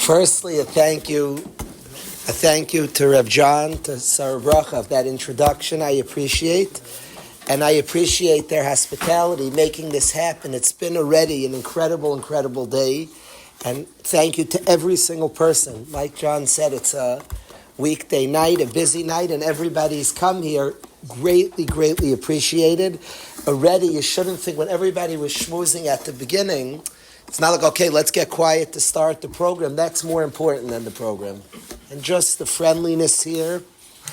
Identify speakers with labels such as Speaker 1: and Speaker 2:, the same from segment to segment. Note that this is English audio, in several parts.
Speaker 1: Firstly, a thank you to Rev John, to Sarah Bracha of that introduction. I appreciate, and I appreciate their hospitality, making this happen. It's been already an incredible day, and thank you to every single person. Like John said, it's a weekday night, a busy night, and everybody's come here. Greatly appreciated. Already, you shouldn't think when everybody was schmoozing at the beginning, it's not like, okay, let's get quiet to start the program. That's more important than the program. And just the friendliness here,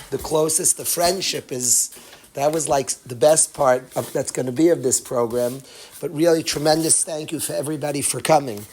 Speaker 1: the closest, the friendship that was like the best part that's going to be of this program. But really tremendous thank you for everybody for coming.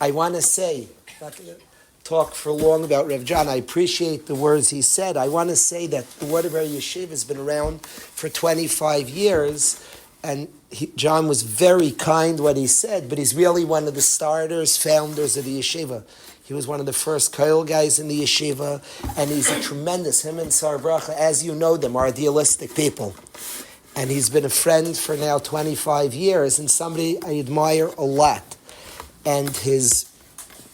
Speaker 1: I want to say, I'm not going to talk for long about Rev John. I appreciate the words he said. I want to say that the Waterbury Yeshiva has been around for 25 years. And John was very kind what he said, but he's really one of the founders of the yeshiva. He was one of the first Koil guys in the yeshiva, and he's a tremendous, him and Sarah Bracha, as you know them, are idealistic people. And he's been a friend for now 25 years, and somebody I admire a lot. And his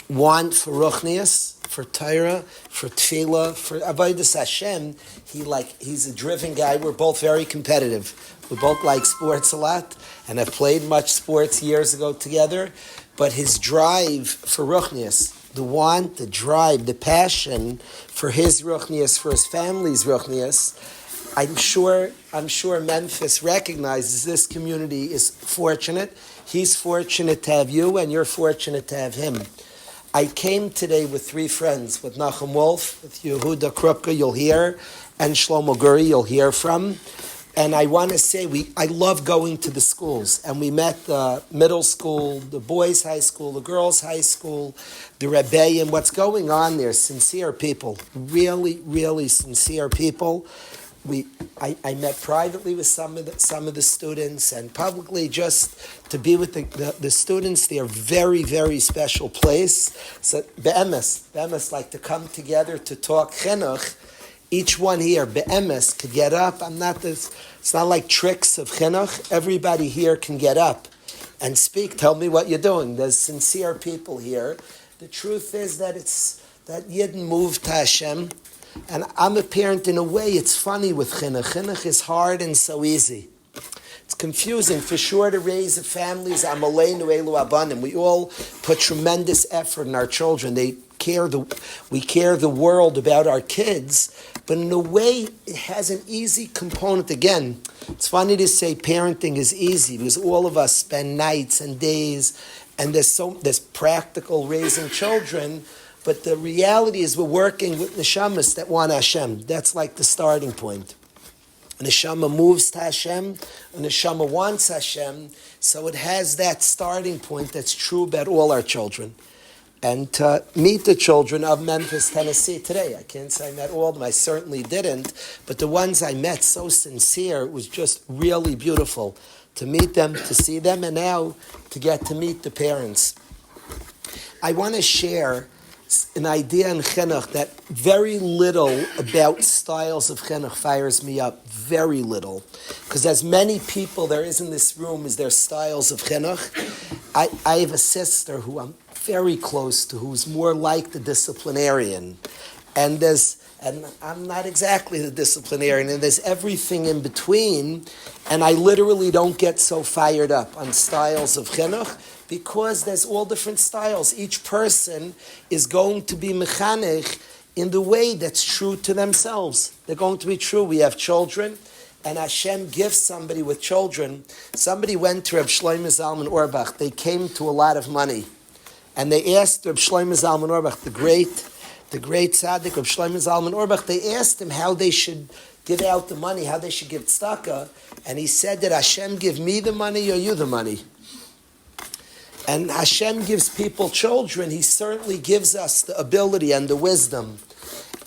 Speaker 1: want for ruchnius, for Torah, for tefillah, for avodas Hashem, he's a driven guy. We're both very competitive. We both like sports a lot and have played much sports years ago together. But his drive for ruchnius, the want, the drive, the passion for his ruchnius, for his family's ruchnius, I'm sure Memphis recognizes this community is fortunate. He's fortunate to have you, and you're fortunate to have him. I came today with three friends, with Nachum Wolf, with Yehuda Krupka, you'll hear, and Shlomo Guri, you'll hear from. And I want to say, I love going to the schools. And we met the middle school, the boys' high school, the girls' high school, the Rebbe, and what's going on there, sincere people, really sincere people. I met privately with some of the students, and publicly just to be with the students. They're a very special place. So be'emes like to come together to talk chinuch. Each one here, be'emes, could get up. It's not like tricks of chinuch. Everybody here can get up and speak. Tell me what you're doing. There's sincere people here. The truth is that Yidden moved to Hashem. And I'm a parent in a way. It's funny with chinuch. Chinuch is hard and so easy. It's confusing. For sure, to raise a family is amaleinu elu abanim. We all put tremendous effort in our children. We care the world about our kids, but in a way, it has an easy component. Again, it's funny to say parenting is easy because all of us spend nights and days, and there's practical raising children. But the reality is we're working with neshamas that want Hashem. That's like the starting point. A neshama moves to Hashem, a neshama wants Hashem, so it has that starting point that's true about all our children. And to meet the children of Memphis, Tennessee today, I can't say I met all of them, I certainly didn't, but the ones I met, so sincere, it was just really beautiful to meet them, to see them, and now to get to meet the parents. I want to share an idea in chinuch that very little about styles of chinuch fires me up. Very little. Because as many people there is in this room as there styles of chinuch, I have a sister who I'm very close to, who's more like the disciplinarian. And I'm not exactly the disciplinarian, and there's everything in between, and I literally don't get so fired up on styles of chinuch, because there's all different styles. Each person is going to be mechanech in the way that's true to themselves. They're going to be true. We have children, and Hashem gives somebody with children. Somebody went to Reb Shlomo Zalman Auerbach. They came to a lot of money, and they asked Reb Shlomo Zalman Auerbach, the great tzaddik of Shlomo Zalman Auerbach, they asked him how they should give out the money, how they should give tzedakah, and he said, did Hashem give me the money or you the money? And Hashem gives people children. He certainly gives us the ability and the wisdom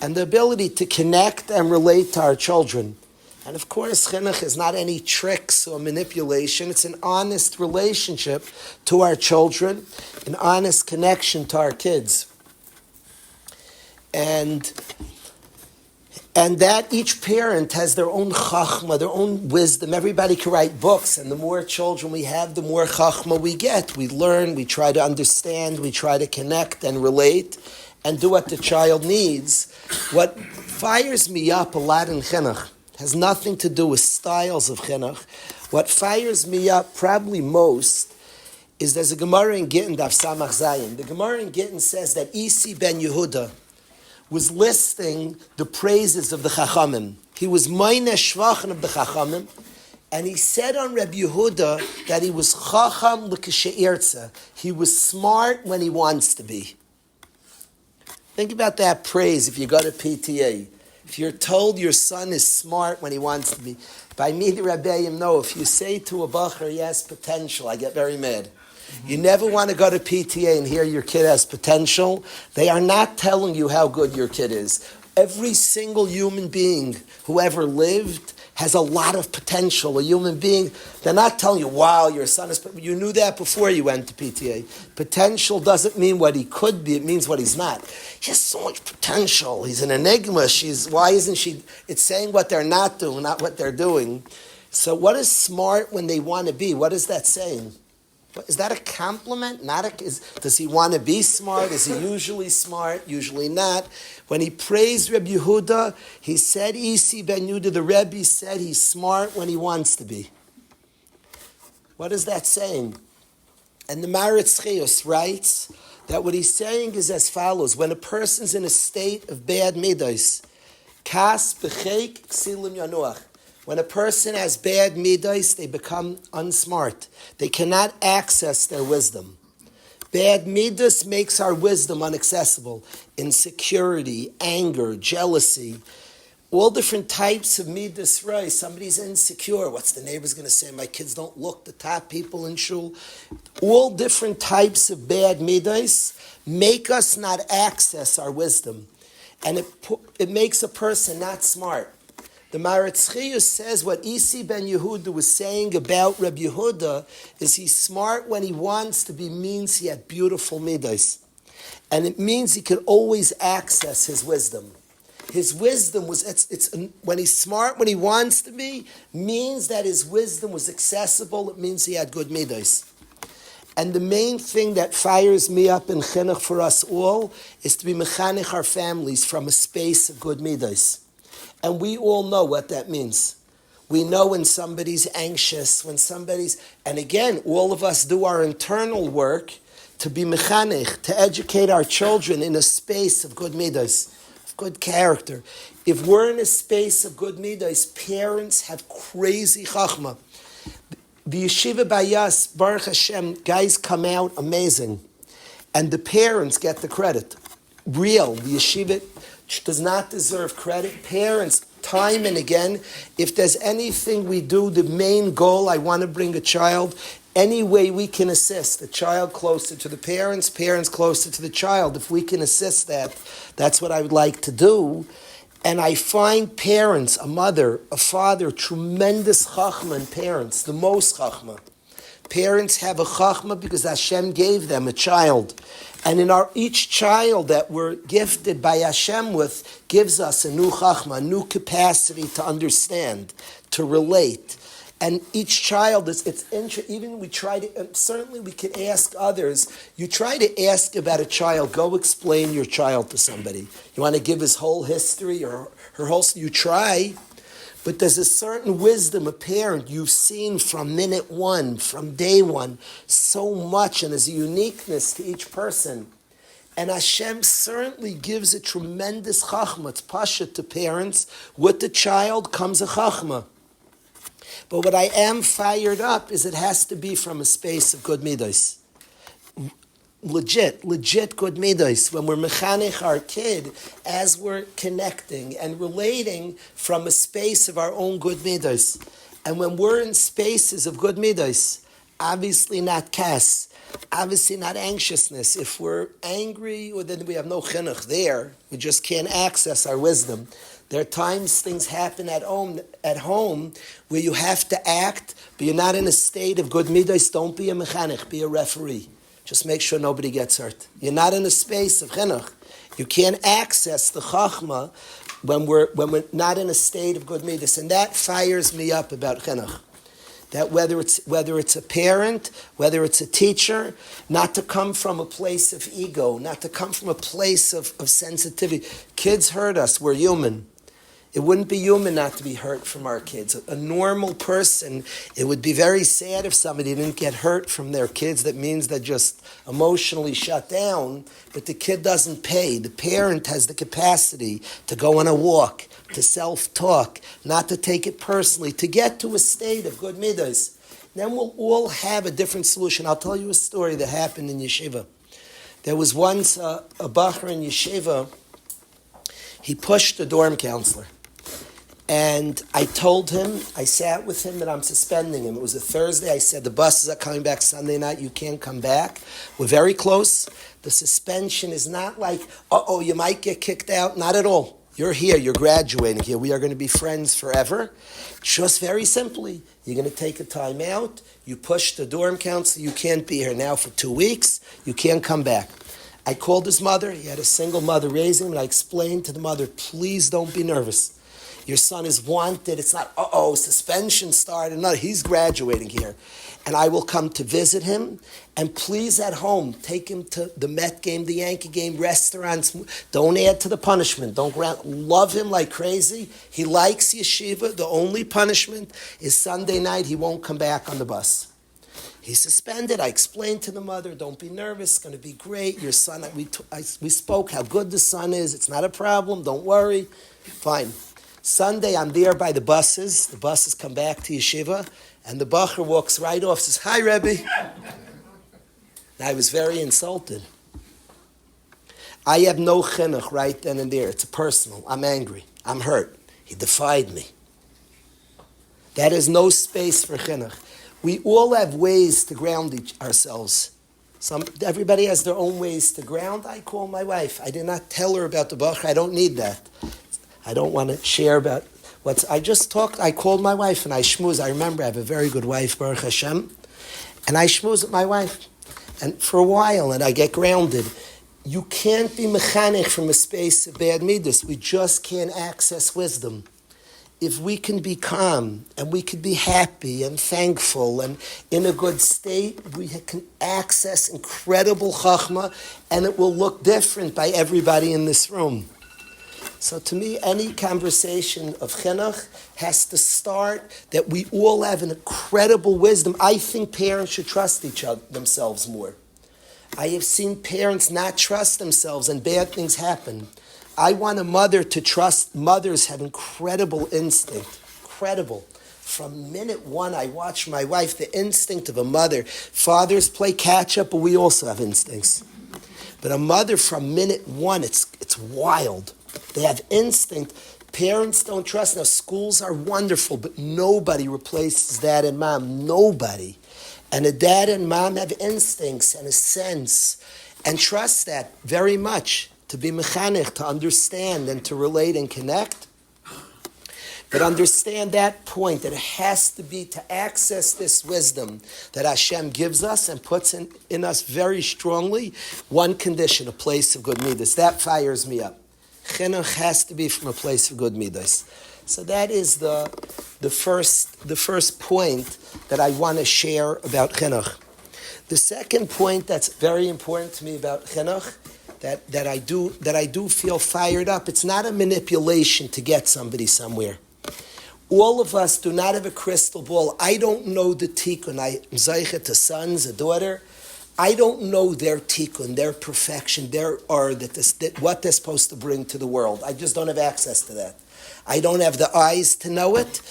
Speaker 1: and the ability to connect and relate to our children. And of course, chinuch is not any tricks or manipulation. It's an honest relationship to our children, an honest connection to our kids. And And that each parent has their own chachma, their own wisdom. Everybody can write books, and the more children we have, the more chachma we get. We learn, we try to understand, we try to connect and relate and do what the child needs. What fires me up a lot in chinuch has nothing to do with styles of chinuch. What fires me up probably most is there's a Gemara in Gittin, Daf Samach Zayin. The Gemara in Gittin says that Isi ben Yehuda was listing the praises of the Chachamim. He was Meine Shvachan of the Chachamim, and he said on Rabbi Yehuda that he was Chacham l'kashe'irtza. He was smart when he wants to be. Think about that praise if you go to PTA. If you're told your son is smart when he wants to be. By me, the Rabbeim know, if you say to a bacher, he has potential, I get very mad. You never want to go to PTA and hear your kid has potential. They are not telling you how good your kid is. Every single human being who ever lived has a lot of potential. A human being, they're not telling you, wow, your son is, you knew that before you went to PTA. Potential doesn't mean what he could be, it means what he's not. He has so much potential. He's an enigma. Why isn't she? It's saying what they're not doing, not what they're doing. So what is smart when they want to be? What is that saying? Is that a compliment? Does he want to be smart? Is he usually smart? Usually not. When he praised Rabbi Yehuda, he said, Isi ben Yehuda, the Rebbe said he's smart when he wants to be. What is that saying? And the Maritz Chayos writes that what he's saying is as follows. When a person's in a state of bad midos, kas b'cheik ksilim yanuach. When a person has bad midos, they become unsmart. They cannot access their wisdom. Bad midos makes our wisdom inaccessible. Insecurity, anger, jealousy, all different types of midos, right? Somebody's insecure. What's the neighbor's going to say? My kids don't look the top people in shul. All different types of bad midos make us not access our wisdom. And it makes a person not smart. The Maritz Chayus says what Isi ben Yehuda was saying about Rabbi Yehuda is he's smart when he wants to be, means he had beautiful midos. And it means he could always access his wisdom. His wisdom was, when he's smart when he wants to be, means that his wisdom was accessible. It means he had good midos. And the main thing that fires me up in chinuch for us all is to be mechanech our families from a space of good midos. And we all know what that means. We know when somebody's anxious, and again, all of us do our internal work to be mechanech, to educate our children in a space of good midos, of good character. If we're in a space of good midos, parents have crazy chachma. The yeshiva bayas, Baruch Hashem, guys come out amazing. And the parents get the credit. Real, the yeshiva does not deserve credit. Parents, time and again, if there's anything we do, the main goal, I want to bring a child, any way we can assist, the child closer to the parents, parents closer to the child. If we can assist that, that's what I would like to do. And I find parents, a mother, a father, tremendous chachma in parents, the most chachma. Parents have a chachma because Hashem gave them a child. And in each child that we're gifted by Hashem with gives us a new chachma, a new capacity to understand, to relate. And each child even we try to, certainly we could ask others, you try to ask about a child, go explain your child to somebody. You want to give his whole history or her whole, you try. But there's a certain wisdom, a parent, you've seen from minute one, from day one, so much, and there's a uniqueness to each person. And Hashem certainly gives a tremendous chachma, it's pasha to parents. With the child comes a chachma. But what I am fired up is it has to be from a space of good midos. Legit good midos. When we're mechanech our kid, as we're connecting and relating from a space of our own good midos. And when we're in spaces of good midos, obviously not kas, obviously not anxiousness. If we're angry, or then we have no chinuch there, we just can't access our wisdom. There are times things happen at home where you have to act, but you're not in a state of good midos. Don't be a mechanech, be a referee. Just make sure nobody gets hurt. You're not in a space of chinuch. You can't access the chachma when we're not in a state of good midas, and that fires me up about chinuch. That whether it's a parent, whether it's a teacher, not to come from a place of ego, not to come from a place of sensitivity. Kids hurt us, we're human. It wouldn't be human not to be hurt from our kids. A normal person, it would be very sad if somebody didn't get hurt from their kids. That means they're just emotionally shut down, but the kid doesn't pay. The parent has the capacity to go on a walk, to self-talk, not to take it personally, to get to a state of good midas. Then we'll all have a different solution. I'll tell you a story that happened in yeshiva. There was once a bacher in yeshiva. He pushed the dorm counselor. And I told him, I sat with him that I'm suspending him. It was a Thursday. I said, the buses are coming back Sunday night. You can't come back. We're very close. The suspension is not like, you might get kicked out. Not at all. You're here. You're graduating here. We are going to be friends forever. Just very simply, you're going to take a time out. You push the dorm counselor. You can't be here now for 2 weeks. You can't come back. I called his mother. He had a single mother raising him. And I explained to the mother, please don't be nervous. Your son is wanted. It's not, suspension started. No, he's graduating here. And I will come to visit him. And please at home, take him to the Met game, the Yankee game, restaurants. Don't add to the punishment. Love him like crazy. He likes yeshiva. The only punishment is Sunday night. He won't come back on the bus. He's suspended. I explained to the mother, don't be nervous. It's going to be great. Your son, we spoke how good the son is. It's not a problem. Don't worry. Fine. Sunday, I'm there by the buses. The buses come back to yeshiva, and the bacher walks right off, says, hi, Rebbe. And I was very insulted. I have no chinuch right then and there. It's personal. I'm angry. I'm hurt. He defied me. That is no space for chinuch. We all have ways to ground ourselves. Everybody has their own ways to ground. I call my wife. I did not tell her about the bacher. I don't need that. I don't want to share about I called my wife and I schmooze. I remember I have a very good wife, Baruch Hashem, and I schmooze with my wife. And for a while, and I get grounded. You can't be mechanic from a space of bad midas. We just can't access wisdom. If we can be calm, and we can be happy and thankful and in a good state, we can access incredible chachma, and it will look different by everybody in this room. So to me, any conversation of chinuch has to start that we all have an incredible wisdom. I think parents should trust themselves more. I have seen parents not trust themselves and bad things happen. I want a mother to trust. Mothers have incredible instinct. Incredible. From minute one, I watch my wife, the instinct of a mother. Fathers play catch up, but we also have instincts. But a mother from minute one, it's wild. They have instinct. Parents don't trust. Now, schools are wonderful, but nobody replaces dad and mom. Nobody. And a dad and mom have instincts and a sense. And trust that very much. To be mechanech, to understand and to relate and connect. But understand that point, that it has to be to access this wisdom that Hashem gives us and puts in us very strongly. One condition, a place of good midas. That fires me up. Chinuch has to be from a place of good midas. So that is the first point that I want to share about chinuch. The second point that's very important to me about chinuch, that I do feel fired up. It's not a manipulation to get somebody somewhere. All of us do not have a crystal ball. I don't know the tikkun. I'm zeichet to sons, a daughter. I don't know their tikkun, their perfection, what they're supposed to bring to the world. I just don't have access to that. I don't have the eyes to know it.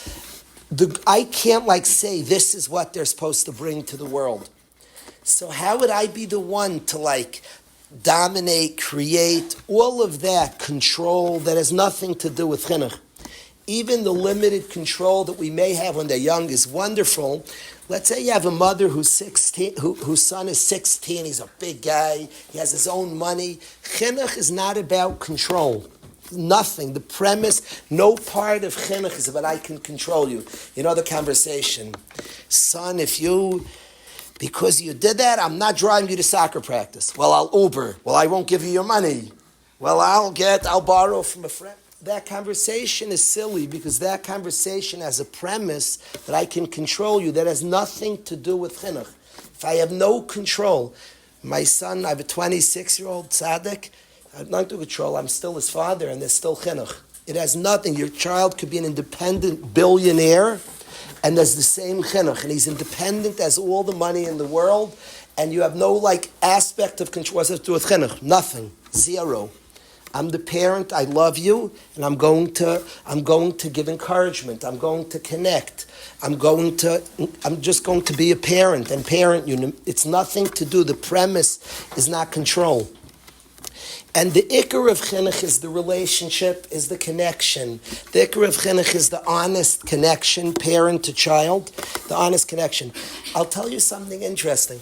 Speaker 1: I can't say this is what they're supposed to bring to the world. So how would I be the one to dominate, create, all of that control that has nothing to do with chinuch? Even the limited control that we may have when they're young is wonderful. Let's say you have a mother who's 16, whose son is 16, he's a big guy, he has his own money. Chinuch is not about control. Nothing. The premise, no part of chinuch is about I can control you. You know the conversation. Son, because you did that, I'm not driving you to soccer practice. Well, I'll Uber. Well, I won't give you your money. Well, I'll borrow from a friend. that conversation is silly because that conversation has a premise that I can control you that has nothing to do with chinuch. If I have no control, my son, I have a 26-year-old tzaddik, I have nothing to control, I'm still his father and there's still chinuch. It has nothing. Your child could be an independent billionaire and there's the same chinuch and he's independent, has all the money in the world, and you have no aspect of control. What's it to do with chinuch? Nothing. Zero. I'm the parent, I love you, and I'm going to give encouragement. I'm going to connect. I'm just going to be a parent and parent you. It's nothing to do. The premise is not control. And the ikar of chinuch is the relationship, is the connection. The ikar of chinuch is the honest connection, parent to child, the honest connection. I'll tell you something interesting.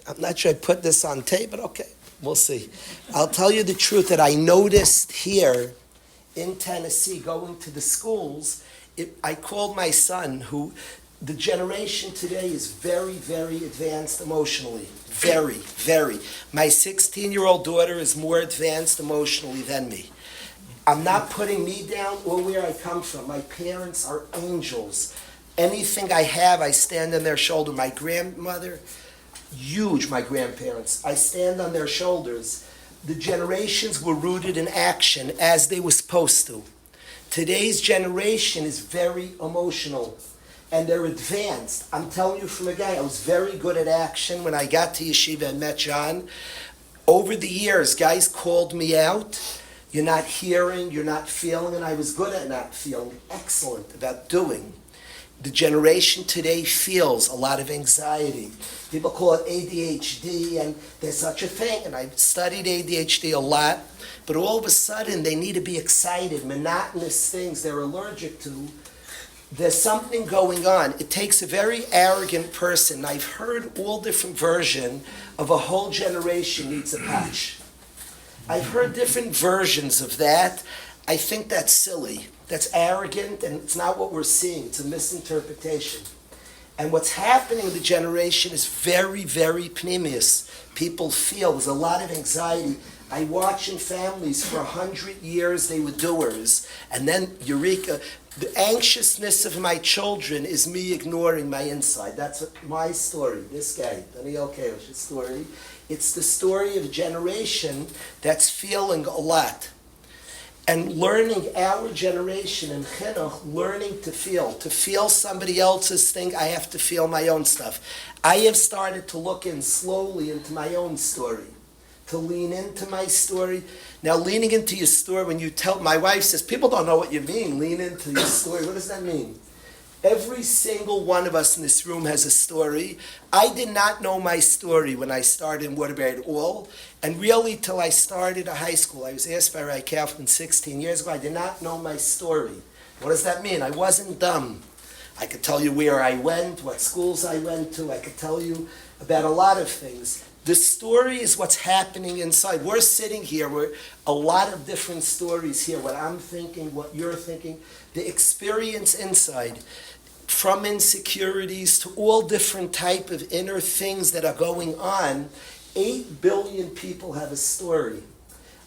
Speaker 1: I'm not sure I put this on tape, but okay, we'll see. I'll tell you the truth that I noticed here in Tennessee, going to the schools. I called my son, who the generation today is very, very advanced emotionally. Very, very. My 16-year-old daughter is more advanced emotionally than me. I'm not putting me down or where I come from. My parents are angels. Anything I have, I stand on their shoulder. My grandmother, huge, my grandparents. I stand on their shoulders. The generations were rooted in action as they were supposed to. Today's generation is very emotional and they're advanced. I'm telling you from a guy, I was very good at action when I got to yeshiva and met John. Over the years, guys called me out. You're not hearing, you're not feeling, and I was good at not feeling. Excellent about doing. The generation today feels a lot of anxiety. People call it ADHD, and there's such a thing, and I've studied ADHD a lot, but all of a sudden they need to be excited, monotonous things they're allergic to. There's something going on. It takes a very arrogant person. I've heard all different versions of a whole generation needs a patch. I've heard different versions of that. I think that's silly. That's arrogant, and it's not what we're seeing. It's a misinterpretation. And what's happening in the generation is very, very pneumius. People feel there's a lot of anxiety. I watch in families for 100 years, they were doers. And then, eureka, the anxiousness of my children is me ignoring my inside. That's my story. This guy, Daniel Kalish's story. It's the story of a generation that's feeling a lot. And learning our generation in chinuch, learning to feel somebody else's thing, I have to feel my own stuff. I have started to look in slowly into my own story, to lean into my story. Now, leaning into your story, when you tell, my wife says, people don't know what you mean, lean into your story. What does that mean? Every single one of us in this room has a story. I did not know my story when I started in Waterbury at all. And really, till I started a high school, I was asked by Rabbi Kaufman 16 years ago, I did not know my story. What does that mean? I wasn't dumb. I could tell you where I went, what schools I went to. I could tell you about a lot of things. The story is what's happening inside. We're sitting here, we're a lot of different stories here, what I'm thinking, what you're thinking, the experience inside, from insecurities to all different type of inner things that are going on. 8 billion people have a story.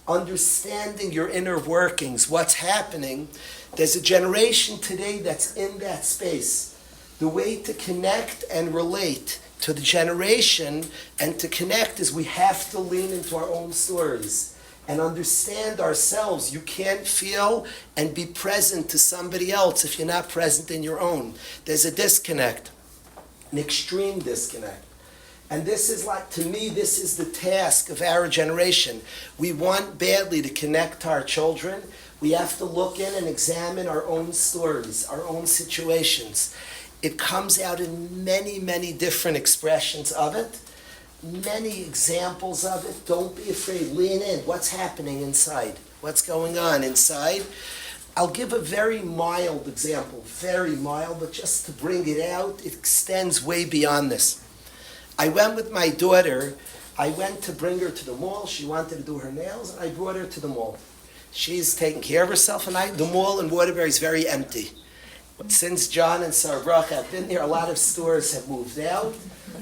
Speaker 1: Understanding your inner workings, what's happening. There's a generation today that's in that space. The way to connect and relate to the generation and to connect is we have to lean into our own stories and understand ourselves. You can't feel and be present to somebody else if you're not present in your own. There's a disconnect, an extreme disconnect. And this is to me, this is the task of our generation. We want badly to connect to our children. We have to look in and examine our own stories, our own situations. It comes out in many, many different expressions of it. Many examples of it. Don't be afraid. Lean in. What's happening inside? What's going on inside? I'll give a very mild example. Very mild, but just to bring it out, it extends way beyond this. I went with my daughter. I went to bring her to the mall. She wanted to do her nails, and I brought her to the mall. She's taking care of herself, and the mall in Waterbury is very empty. Since John and Farbreng have been there, a lot of stores have moved out,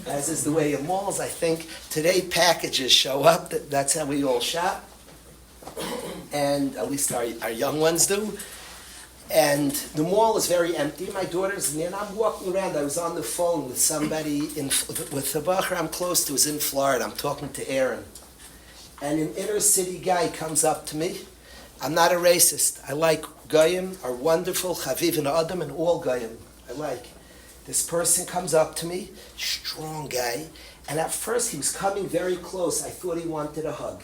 Speaker 1: as is the way of malls. I think today packages show up. That's how we all shop. and at least our young ones do. And the mall is very empty. My daughter's in there, and I'm walking around. I was on the phone with somebody, with the bacher I'm close to, who's in Florida. I'm talking to Aaron. And an inner city guy comes up to me. I'm not a racist. I like Goyim are wonderful, Chaviv and Adam, and all Goyim I like. This person comes up to me, strong guy, and at first he was coming very close. I thought he wanted a hug.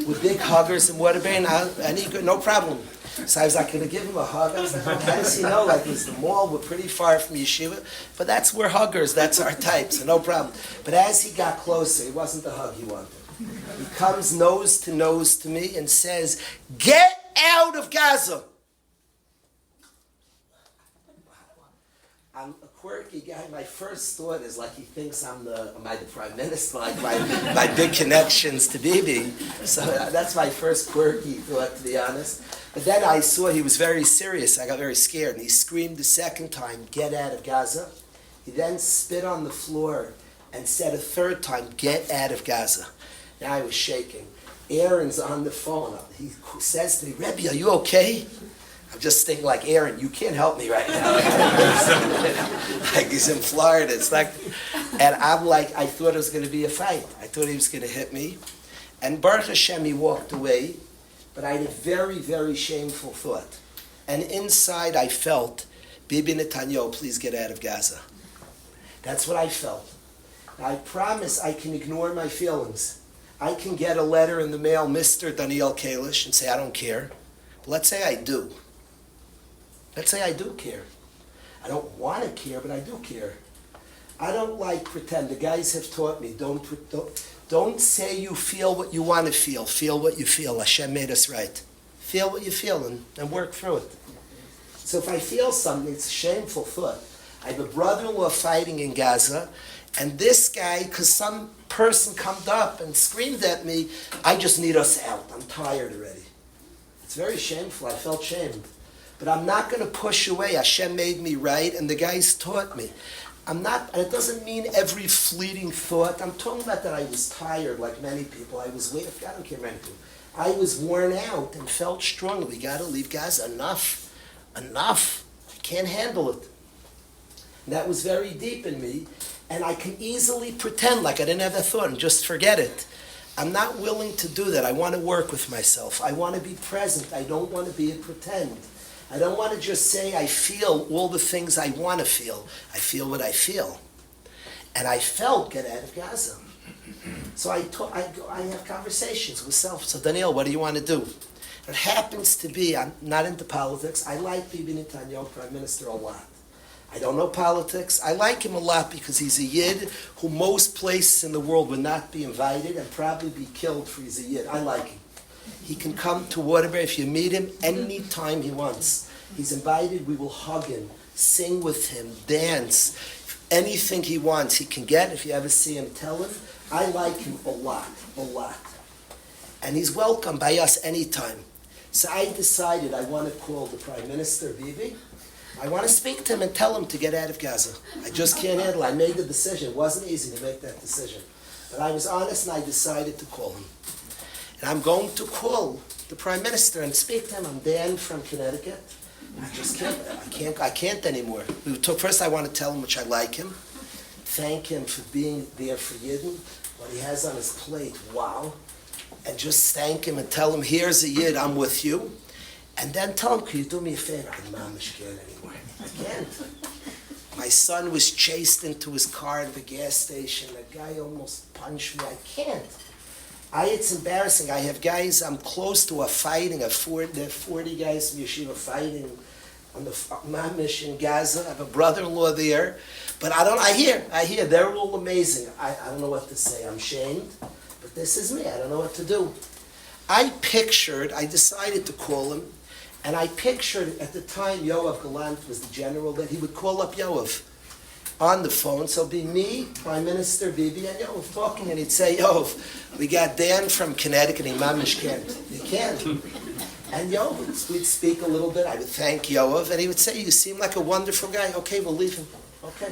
Speaker 1: With big huggers and Waterbury, and no problem. So I was like, going to give him a hug. I was like, how does he know? Like, it was the mall, we're pretty far from yeshiva. But we're huggers, that's our type, so no problem. But as he got closer, it wasn't the hug he wanted. He comes nose to me and says, "Get out of Gaza." I'm a quirky guy. My first thought is like he thinks am I the prime minister? Like my big connections to Bibi. So that's my first quirky thought, to be honest. But then I saw he was very serious. I got very scared, and he screamed the second time, "Get out of Gaza." He then spit on the floor and said a third time, "Get out of Gaza." Now I was shaking. Aaron's on the phone. He says to me, "Rebbe, are you okay?" I'm just thinking like, "Aaron, you can't help me right now." Like he's in Florida. It's like, and I'm like, I thought it was going to be a fight. I thought he was going to hit me. And Baruch Hashem, he walked away. But I had a very, very shameful thought. And inside I felt, "Bibi Netanyahu, please get out of Gaza." That's what I felt. Now, I promise I can ignore my feelings. I can get a letter in the mail, Mr. Daniel Kalish, and say, "I don't care." But let's say I do. Let's say I do care. I don't want to care, but I do care. I don't like pretend. The guys have taught me, don't say you feel what you want to feel. Feel what you feel. Hashem made us right. Feel what you feel and work through it. So if I feel something, it's a shameful thought. I have a brother-in-law fighting in Gaza, and this guy, because some person come up and screamed at me, "I just need us out. I'm tired already." It's very shameful. I felt shamed. But I'm not going to push away. Hashem made me right, and the guys taught me. And it doesn't mean every fleeting thought. I'm talking about that I was tired, like many people. I don't care many people. I was worn out and felt strong. We got to leave Gaza. Enough. I can't handle it. And that was very deep in me. And I can easily pretend like I didn't have that thought and just forget it. I'm not willing to do that. I want to work with myself. I want to be present. I don't want to be a pretend. I don't want to just say I feel all the things I want to feel. I feel what I feel. And I felt get out of Gaza. So I have conversations with self. So Daniel, what do you want to do? It happens to be, I'm not into politics. I like Bibi Netanyahu, Prime Minister, a lot. I don't know politics. I like him a lot because he's a Yid who most places in the world would not be invited and probably be killed for he's a Yid. I like him. He can come to Waterbury if you meet him any time he wants. He's invited. We will hug him, sing with him, dance. Anything he wants, he can get. If you ever see him, tell him. I like him a lot. And he's welcome by us anytime. So I decided I want to call the Prime Minister, Bibi. I want to speak to him and tell him to get out of Gaza. I just can't handle it. I made the decision. It wasn't easy to make that decision. But I was honest and I decided to call him. And I'm going to call the Prime Minister and speak to him. I'm Dan from Connecticut. I just can't. I can't anymore. First I want to tell him which I like him. Thank him for being there for Yidden. What he has on his plate, wow. And just thank him and tell him, here's a Yid, I'm with you. And then tell him, can you do me a favor? I can't anymore. I can't. My son was chased into his car at the gas station. A guy almost punched me. I can't. It's embarrassing. I have guys I'm close to are fighting. There are 40 guys from Yeshiva fighting on the Mamish in Gaza. I have a brother-in-law there. But I hear. They're all amazing. I don't know what to say. I'm shamed. But this is me. I don't know what to do. I decided to call him. And I pictured, at the time, Yoav Galant was the general, that he would call up Yoav on the phone. So it'd be me, Prime Minister Bibi, and Yoav talking, and he'd say, Yoav, we got Dan from Connecticut, and Mamish can't. You can't. And Yoav, we'd speak a little bit. I would thank Yoav, and he would say, you seem like a wonderful guy. Okay, we'll leave him. Okay.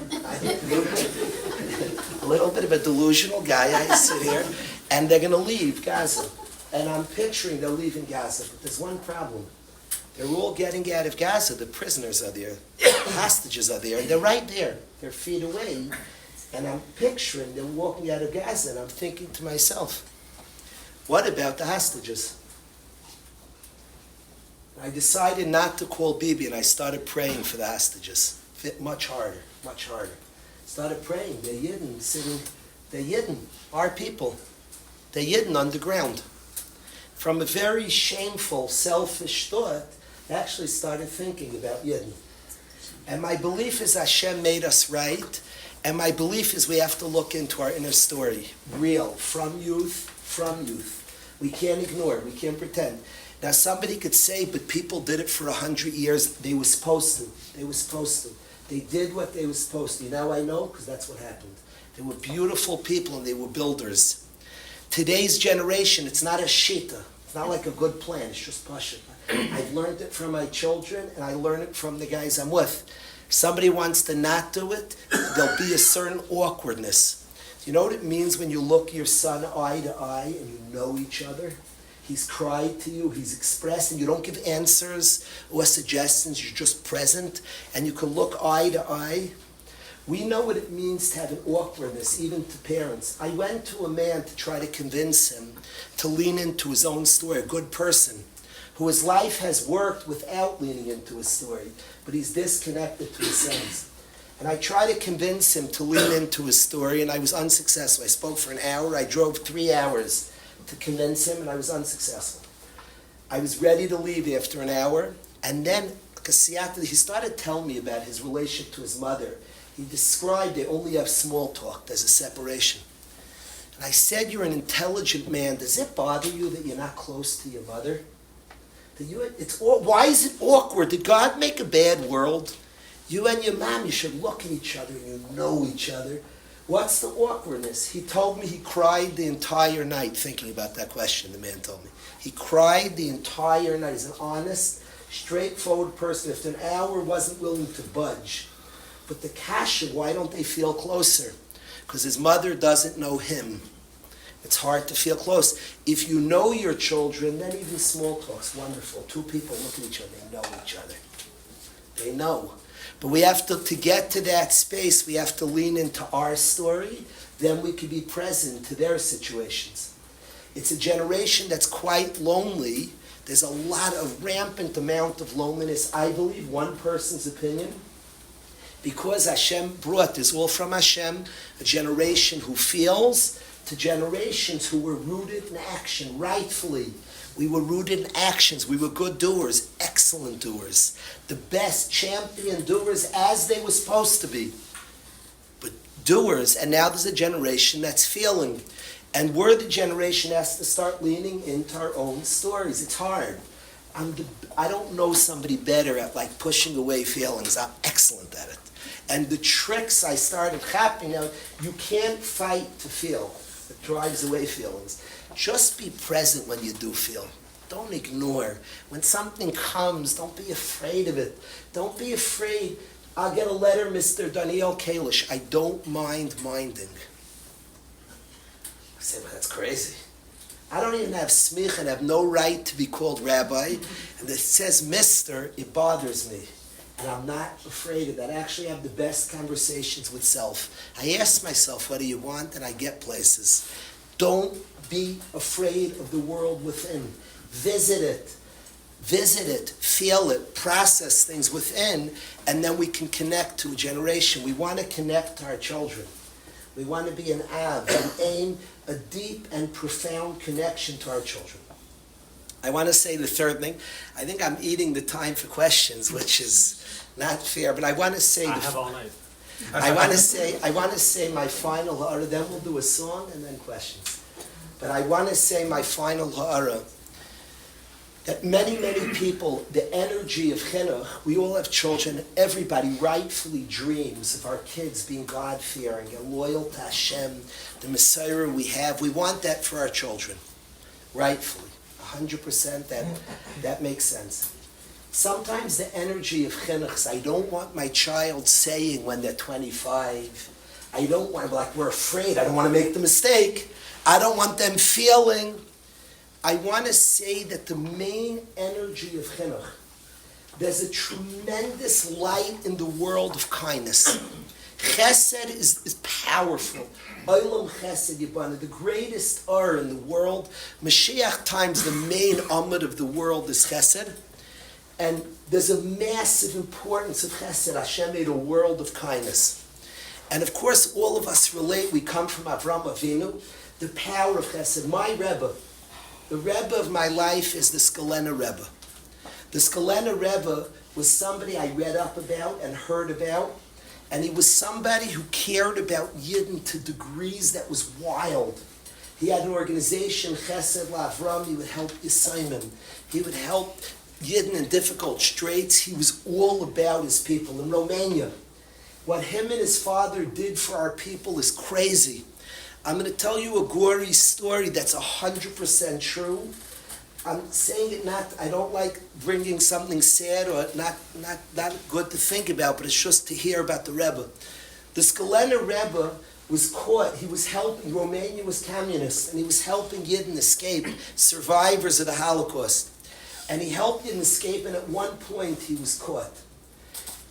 Speaker 1: A little bit of a delusional guy. I sit here, and they're going to leave Gaza. And I'm picturing they're leaving Gaza, but there's one problem. They're all getting out of Gaza. The prisoners are there. Hostages are there. And they're right there. They're feet away. And I'm picturing them walking out of Gaza. And I'm thinking to myself, what about the hostages? I decided not to call Bibi, and I started praying for the hostages. Much harder, much harder. Started praying. They're Yidden sitting. They're Yidden, our people. They're Yidden underground. From a very shameful, selfish thought, I actually started thinking about Yidden. And my belief is Hashem made us right, and my belief is we have to look into our inner story, real, from youth. We can't ignore it, we can't pretend. Now somebody could say, but people did it for 100 years, they were supposed to. They did what they were supposed to. Now I know, because that's what happened. They were beautiful people and they were builders. Today's generation, it's not a shita. It's not like a good plan. It's just pasha. I've learned it from my children, and I learn it from the guys I'm with. If somebody wants to not do it, there'll be a certain awkwardness. Do you know what it means when you look your son eye to eye and you know each other? He's cried to you, he's expressed, and you don't give answers or suggestions, you're just present, and you can look eye to eye. We know what it means to have an awkwardness, even to parents. I went to a man to try to convince him to lean into his own story, a good person, who his life has worked without leaning into his story, but he's disconnected to his sons. And I tried to convince him to lean into his story, and I was unsuccessful. I spoke for an hour, I drove 3 hours to convince him, and I was unsuccessful. I was ready to leave after an hour, and then, because he started telling me about his relationship to his mother. He described they only have small talk, there's a separation. And I said, you're an intelligent man, does it bother you that you're not close to your mother? Why is it awkward? Did God make a bad world? You and your mom, you should look at each other and you know each other. What's the awkwardness? He told me he cried the entire night thinking about that question, the man told me. He cried the entire night. He's an honest, straightforward person. If an hour wasn't willing to budge. But the kasha, why don't they feel closer? Because his mother doesn't know him. It's hard to feel close. If you know your children, then even small talk's wonderful. Two people look at each other, they know each other. They know. But we have to get to that space, we have to lean into our story, then we can be present to their situations. It's a generation that's quite lonely. There's a lot of rampant amount of loneliness. I believe one person's opinion, because Hashem brought this all from Hashem, a generation who feels, to generations who were rooted in action, rightfully. We were rooted in actions. We were good doers, excellent doers, the best champion doers as they were supposed to be. But doers, and now there's a generation that's feeling. And we're the generation that has to start leaning into our own stories. It's hard. I don't know somebody better at like pushing away feelings. I'm excellent at it. And the tricks I started happening now, you can't fight to feel. It drives away feelings. Just be present when you do feel. Don't ignore. When something comes, don't be afraid of it. Don't be afraid. I'll get a letter, Mr. Rabbi Kalish. I don't mind minding. I say, well, that's crazy. I don't even have smicha and have no right to be called rabbi. And it says Mr., it bothers me. And I'm not afraid of that. I actually have the best conversations with self. I ask myself, what do you want? And I get places. Don't be afraid of the world within. Visit it, feel it, process things within, and then we can connect to a generation. We want to connect to our children. We want to be an aim, a deep and profound connection to our children. I want to say the third thing. I think I'm eating the time for questions, which is not fair, but I want to say...
Speaker 2: I have all night.
Speaker 1: I want to say my final ha'ara, then we'll do a song and then questions. But I want to say my final ha'ara, that many, many people, the energy of chinuch, we all have children, everybody rightfully dreams of our kids being God-fearing and loyal to Hashem, the Messiah we have. We want that for our children, rightfully. 100% that makes sense. Sometimes the energy of chinuch, I don't want my child saying when they're 25, I don't want, like we're afraid, I don't want to make the mistake. I don't want them feeling, I want to say that the main energy of chinuch, there's a tremendous light in the world of kindness. Chesed is powerful. Olam Chesed Yibana, the greatest in the world. Mashiach times the main amud of the world is Chesed. And there's a massive importance of Chesed. Hashem made a world of kindness. And of course, all of us relate. We come from Avram Avinu. The power of Chesed. My Rebbe, the Rebbe of my life is the Skalena Rebbe. The Skalena Rebbe was somebody I read up about and heard about. And he was somebody who cared about Yidden to degrees that was wild. He had an organization, Chesed LaAvram. He would help Yisayimim. He would help Yidden in difficult straits. He was all about his people. In Romania, what him and his father did for our people is crazy. I'm going to tell you a gory story that's 100% true. I'm saying it not, I don't like bringing something sad or not good to think about, but it's just to hear about the Rebbe. The Skalena Rebbe was caught, he was helping, Romania was communist, and he was helping Yidden escape, survivors of the Holocaust. And he helped Yidden escape, and at one point he was caught.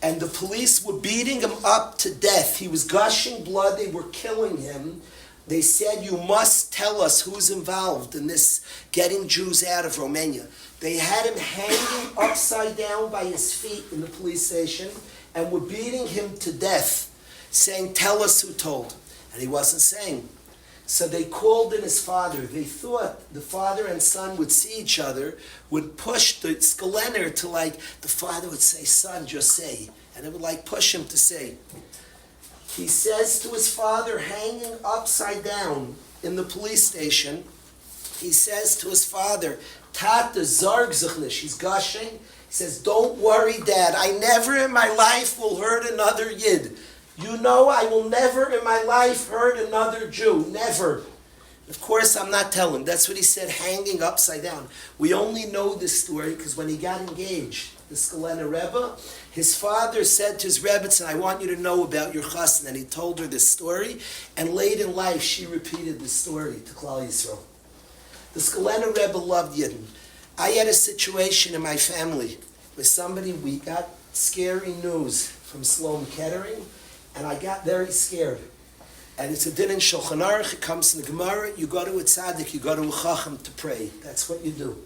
Speaker 1: And the police were beating him up to death. He was gushing blood, they were killing him. They said, you must tell us who's involved in this getting Jews out of Romania. They had him hanging upside down by his feet in the police station and were beating him to death, saying, tell us who told. And he wasn't saying. So they called in his father. They thought the father and son would see each other, would push the Skalener to the father would say, son, just say. And it would push him to say. He says to his father, hanging upside down in the police station, he says to his father, Tata zarg zichnish, he's gushing. He says, don't worry, Dad, I never in my life will hurt another Yid. You know I will never in my life hurt another Jew, never. Of course, I'm not telling. That's what he said, hanging upside down. We only know this story because when he got engaged, the Skalena Rebbe, his father said to his Rebbetzin, I want you to know about your chassan. And he told her this story. And late in life, she repeated the story to Klal Yisrael. The Skalena Rebbe loved Yidden. I had a situation in my family with somebody, we got scary news from Sloan Kettering, and I got very scared. And it's a din in Shulchan Aruch, it comes in the Gemara, you go to a tzaddik, you go to a chacham to pray. That's what you do.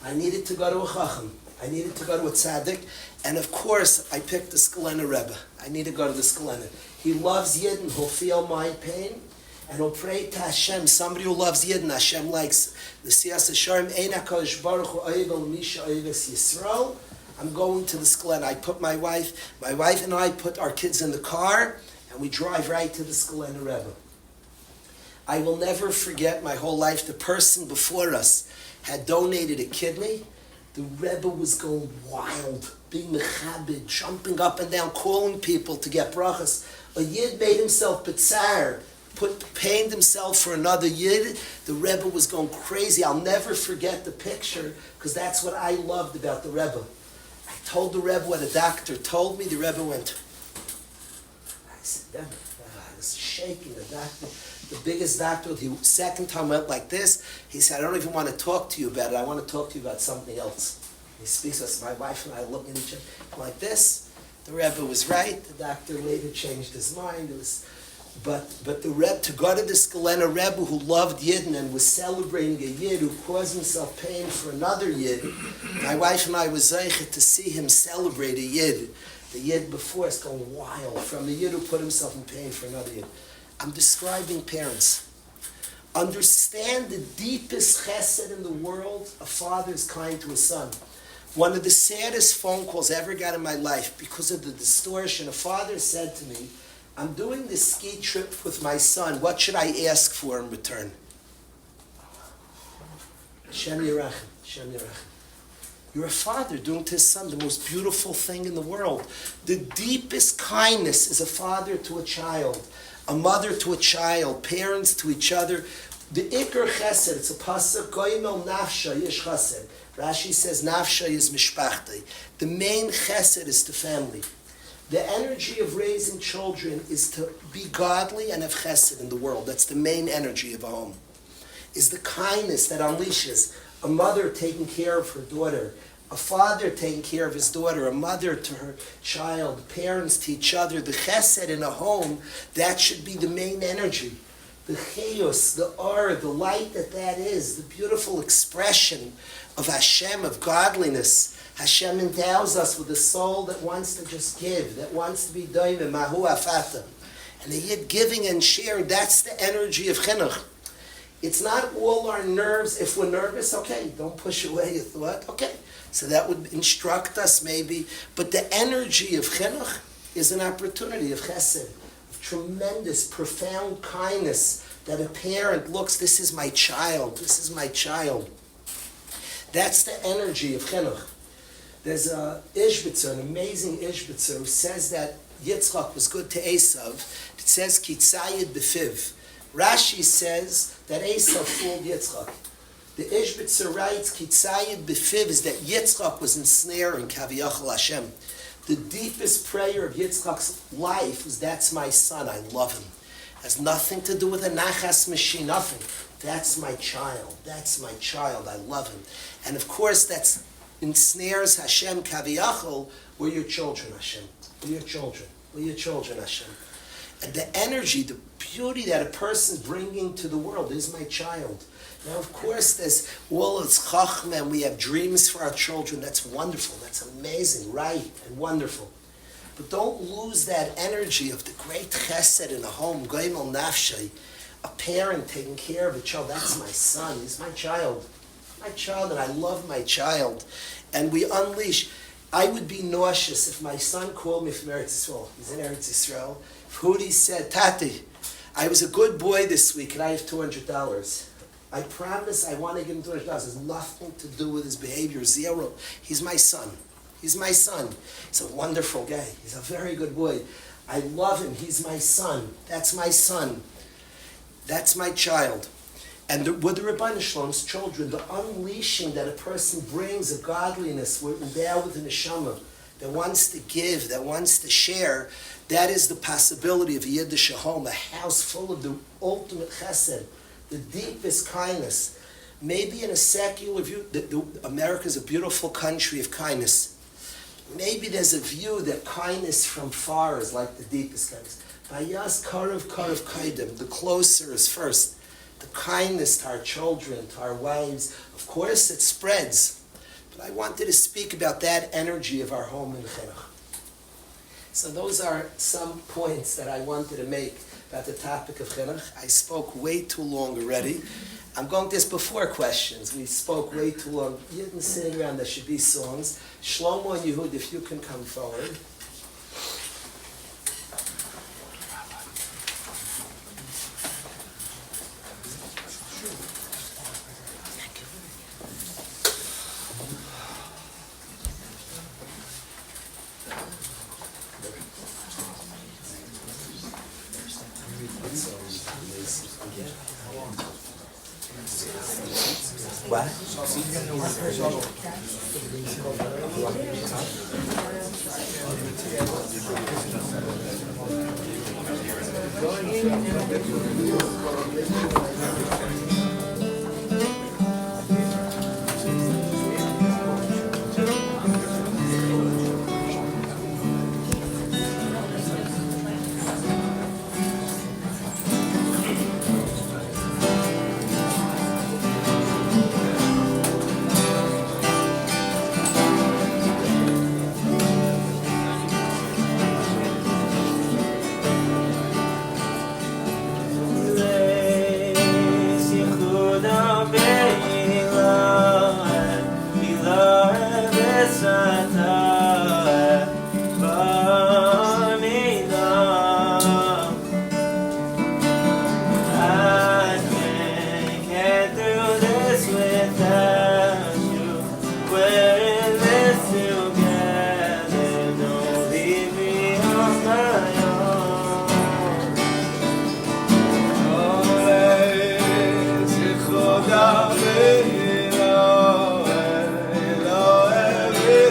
Speaker 1: I needed to go to a chacham. I needed to go to a tzaddik, and of course, I picked the Skalena Rebbe. I need to go to the Skalena. He loves Yidden, he'll feel my pain, and he'll pray to Hashem. Somebody who loves Yidden, Hashem likes. The Siyas Hashem, Ein HaKadosh Baruch Hu Oivel Misha Oives Yisrael. I'm going to the Skalena. I put my wife and I put our kids in the car, and we drive right to the Skalena Rebbe. I will never forget my whole life, the person before us had donated a kidney. The Rebbe was going wild, being mechabed, jumping up and down, calling people to get brachas. A Yid made himself bitzar, pained himself for another Yid. The Rebbe was going crazy. I'll never forget the picture, because that's what I loved about the Rebbe. I told the Rebbe what a doctor told me. The Rebbe went. I said, I was shaking. The doctor, the biggest doctor, the second time went like this. He said, I don't even want to talk to you about it. I want to talk to you about something else. He speaks to us. My wife and I look at each other like this. The Rebbe was right. The doctor later changed his mind. It was, but the Rebbe, to go to the Skalena Rebbe who loved Yidden and was celebrating a Yid who caused himself pain for another Yid, my wife and I was zeichet to see him celebrate a Yid. The Yid before us going wild from the Yid who put himself in pain for another Yid. I'm describing parents. Understand the deepest chesed in the world. A father is kind to his son. One of the saddest phone calls I ever got in my life, because of the distortion, a father said to me, I'm doing this ski trip with my son. What should I ask for in return? Shem Yerachem, Shem Yerachem. You're a father doing to his son the most beautiful thing in the world. The deepest kindness is a father to a child, a mother to a child, parents to each other. The Iker Chesed, it's a pasuk, Goimel Nafsha Yesh Chesed. Rashi says Nafsha is Mishpachtei. The main Chesed is the family. The energy of raising children is to be godly and have Chesed in the world. That's the main energy of a home. is the kindness that unleashes. A mother taking care of her daughter, a father taking care of his daughter, a mother to her child, parents to each other, the chesed in a home, that should be the main energy. The chayus, the aura, the light that is, the beautiful expression of Hashem, of godliness. Hashem endows us with a soul that wants to just give, that wants to be doimim, mahu afatam. And the yid giving and sharing, that's the energy of chinuch. It's not all our nerves. If we're nervous, okay, don't push away your thought. Okay, so that would instruct us maybe. But the energy of chinuch is an opportunity of chesed, of tremendous, profound kindness that a parent looks, this is my child, this is my child. That's the energy of chinuch. There's a Ishbitzer, an amazing Ishbitzer, who says that Yitzchak was good to Esav. It says, Kitzayid befiv. Rashi says that Esav fooled Yitzchak. The Ishbitzer writes, Kitzayid befiv is that Yitzchak was ensnaring Kaviyachal Hashem. The deepest prayer of Yitzchak's life is, that's my son, I love him. Has nothing to do with a nachas machine, nothing. That's my child, I love him. And of course that's ensnares Hashem Kaviyachal, we're your children, Hashem. We're your children, Hashem. And the energy, the beauty that a person's bringing to the world is my child. Now, of course, there's all its chachma, and we have dreams for our children. That's wonderful. That's amazing, right, and wonderful. But don't lose that energy of the great chesed in a home, goimel nafshay, a parent taking care of a child. That's my son. He's my child, and I love my child. And we unleash. I would be nauseous if my son called me from Eretz Yisrael. He's in Eretz Yisrael. If Hudi said, Tati, I was a good boy this week and I have $200. I promise I want to give him $200. It has nothing to do with his behavior, zero. He's my son. He's a wonderful guy. He's a very good boy. I love him. He's my son. That's my son. That's my child. And with the Rebbeinu Shalom's children, the unleashing that a person brings of godliness, we're endowed with a neshama that wants to give, that wants to share, that is the possibility of a Yiddish home, a house full of the ultimate chesed, the deepest kindness. Maybe in a secular view, America is a beautiful country of kindness. Maybe there's a view that kindness from far is like the deepest kindness. Vayas karav kaidem, the closer is first. The kindness to our children, to our wives, of course it spreads. But I wanted to speak about that energy of our home in chinuch. So those are some points that I wanted to make about the topic of chinuch. I spoke way too long already. I'm going this before questions. We spoke way too long. You didn't sitting around, there should be songs. Shlomo and Yehud, if you can come forward. What?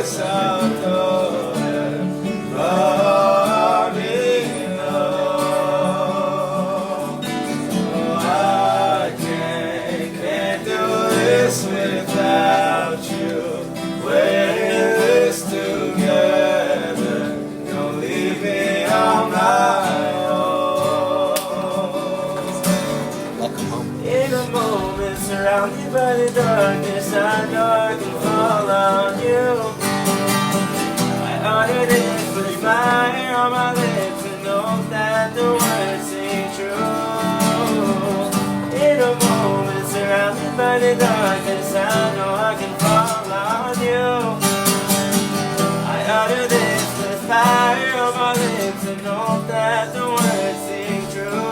Speaker 2: Sa the darkest, I know I can fall on you. I utter this with fire on my lips and hope that the words sing true.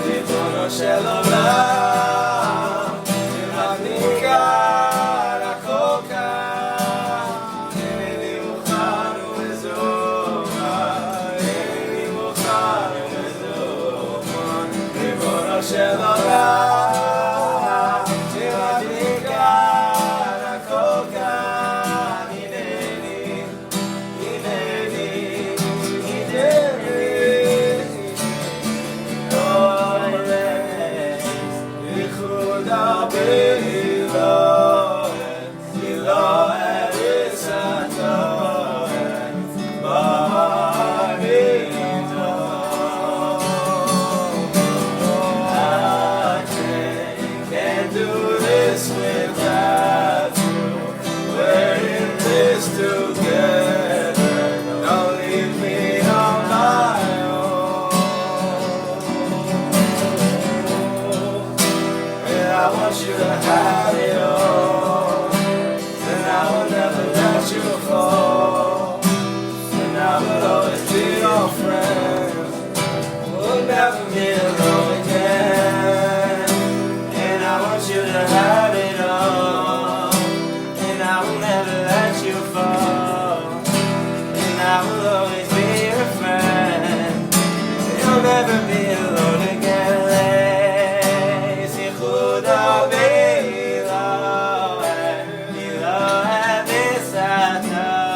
Speaker 2: Ribono shel olam, Nika Rakoka, Eneni Mukhan U'Mezoma, Eneni Mukhan U'Mezoma, Ribono shel olam, Nika Rakoka, Eneni, Eneni, Eneni, Ichud HaBeilohet, Ilohet Isatohet, Ba'arino. I can't do this without you. We're in this together. Don't leave me on my own. And I want you to have it all. And I will never let you fall. And I will always be your friend. We'll never be alone again. And I want you to have it all. And I will never let you fall. And I will always be your friend. You'll never be alone again. Zichud HaBeilohet, Ilohet Isatohet,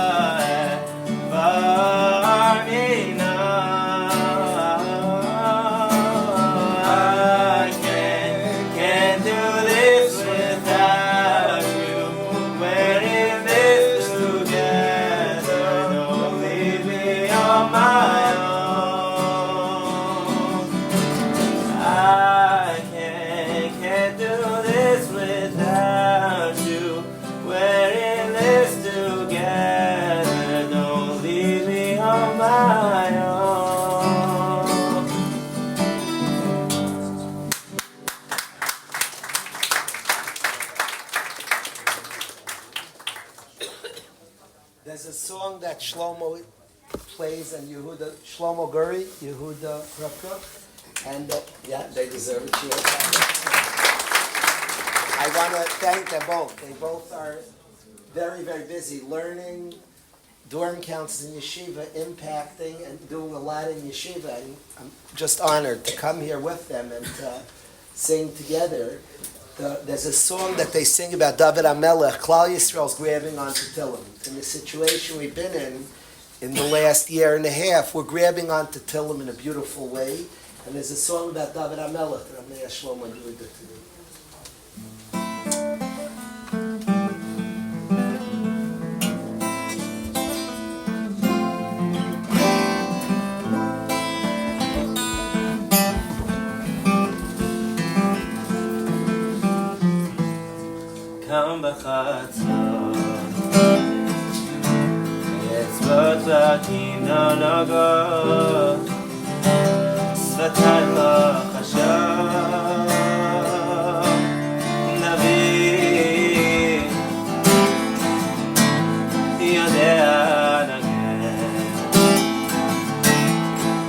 Speaker 2: Ba'arino. I can't do this without you. We're in this together. Don't leave me on my own. I can't do this without you. We're in this together. Don't leave me on my own.
Speaker 1: There's a song that Shlomo plays and Shlomo Guri, Yehuda Rupka, and yeah, they deserve it. Cheers. I want to thank them both. They both are very, very busy learning dorm counts in yeshiva, impacting and doing a lot in yeshiva. And I'm just honored to come here with them and sing together. There's a song that they sing about David HaMelech, Klal Yisrael's grabbing onto Tillim. In the situation we've been in the last year and a half, we're grabbing onto Tillim in a beautiful way. And there's a song about David HaMelech that I'm going to ask Shlomo and Yehuda to do.
Speaker 2: Come b'chatzot, etzvot v'akino nogot, svatayim lo chashav, navi yodea nagen,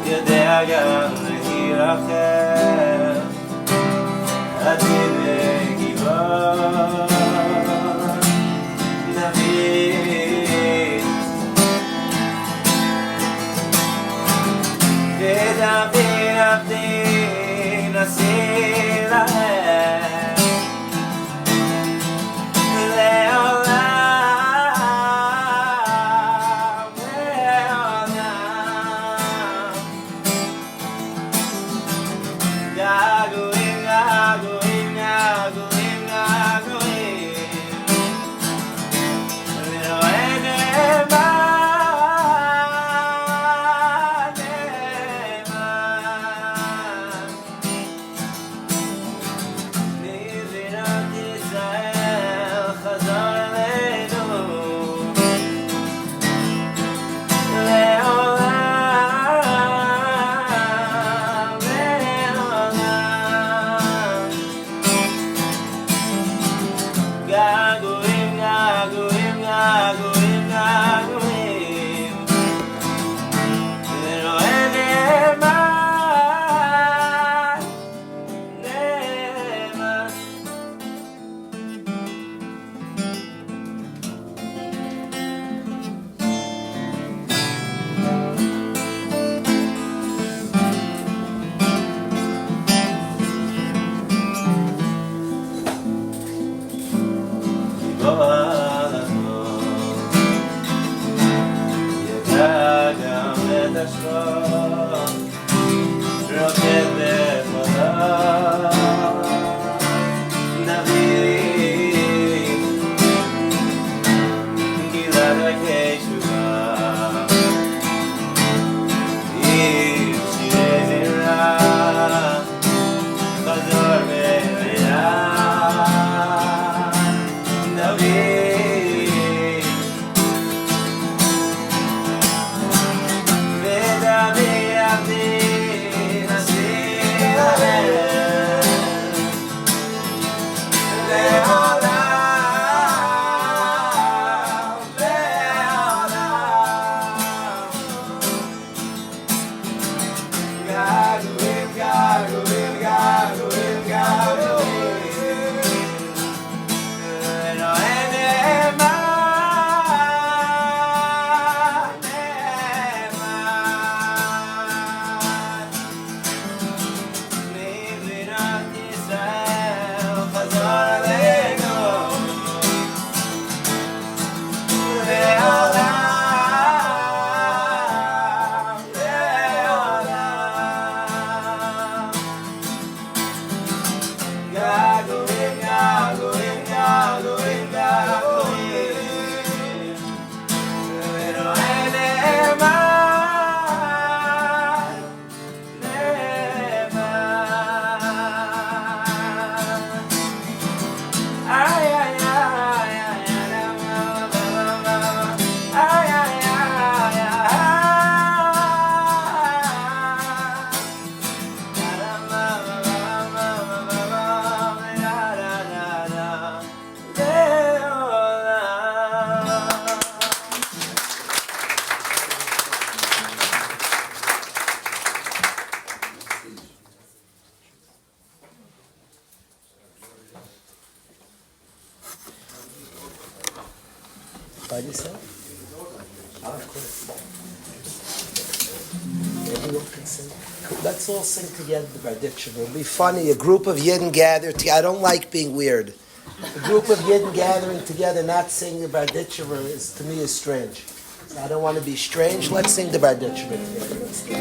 Speaker 2: yodea gam lehirachem, adim v'givor. David Abdi Nasir Lahem Le'olam Le'olam
Speaker 1: By yourself? Ah, of course. Everyone can sing. Let's all sing together the Barditchev. It'll be funny. A group of Yidden gather together. I don't like being weird. A group of Yidden gathering together, not singing the Barditchev, is to me is strange. So I don't want to be strange. Let's sing the Barditchev together. Let's do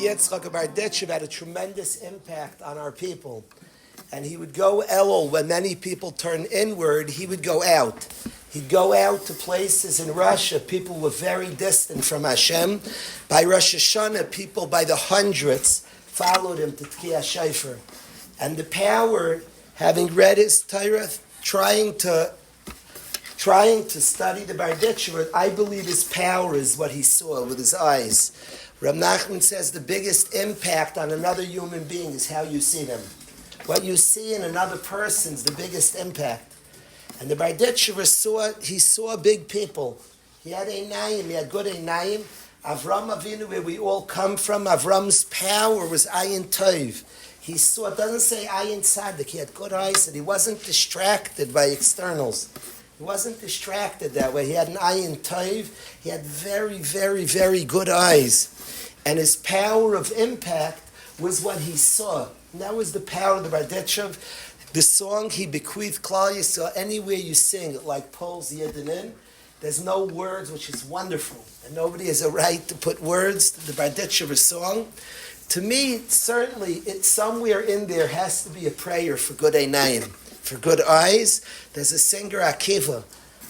Speaker 1: Yitzchak of Barditchev had a tremendous impact on our people. And he would go Elul, when many people turned inward, he would go out. He'd go out to places in Russia, people were very distant from Hashem. By Rosh Hashanah, people by the hundreds followed him to Tkiyah Shofar. And the power, having read his Torah, trying to study the Barditchev, I believe his power is what he saw with his eyes. Reb Nachman says the biggest impact on another human being is how you see them. What you see in another person is the biggest impact. And the Barditchever saw big people. He had Einayim, he had good Einayim. Avram Avinu, where we all come from, Avram's power was Ayin Tov. He saw, it doesn't say Ayin Tzaddik, he had good eyes, and he wasn't distracted by externals. He wasn't distracted that way. He had an Ayin Tov. He had very, very, very good eyes. And his power of impact was what he saw. And that was the power of the Barditchev. The song he bequeathed Klal Yisrael, anywhere you sing it, like Paul's Yedinin, there's no words, which is wonderful. And nobody has a right to put words to the Barditchev song. To me, certainly, somewhere in there has to be a prayer for good einayim, for good eyes. There's a singer, Akiva,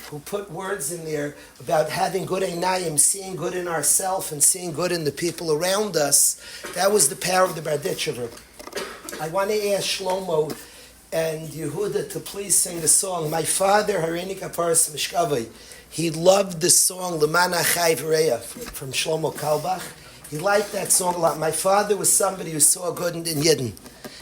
Speaker 1: who put words in there about having good einayim, seeing good in ourselves and seeing good in the people around us. That was the power of the Barditchever. I want to ask Shlomo and Yehuda to please sing the song. My father, Harini Kaparas Mishkavai, he loved the song Lemana Chai V'Reya from Shlomo Kalbach. He liked that song a lot. My father was somebody who saw good in Yidden.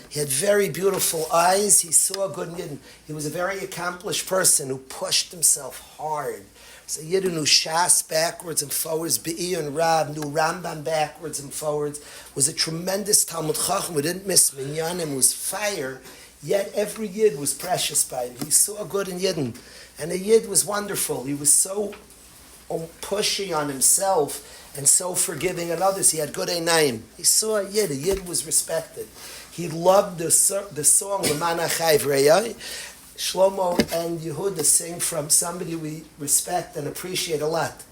Speaker 1: He had very beautiful eyes. He saw good in Yidden. He was a very accomplished person who pushed himself hard. So Yidden knew Shas backwards and forwards, Be'ir and Rab, knew Rambam backwards and forwards, was a tremendous Talmud Chacham who didn't miss Minyanim, was fire, yet every Yid was precious by him. He saw good in Yidden. And the Yid was wonderful. He was so pushy on himself and so forgiving on others. He had good einayim. He saw a Yid was respected. He loved the song Lemana Chai V'Reya. Shlomo and Yehuda sing from somebody we respect and appreciate a lot.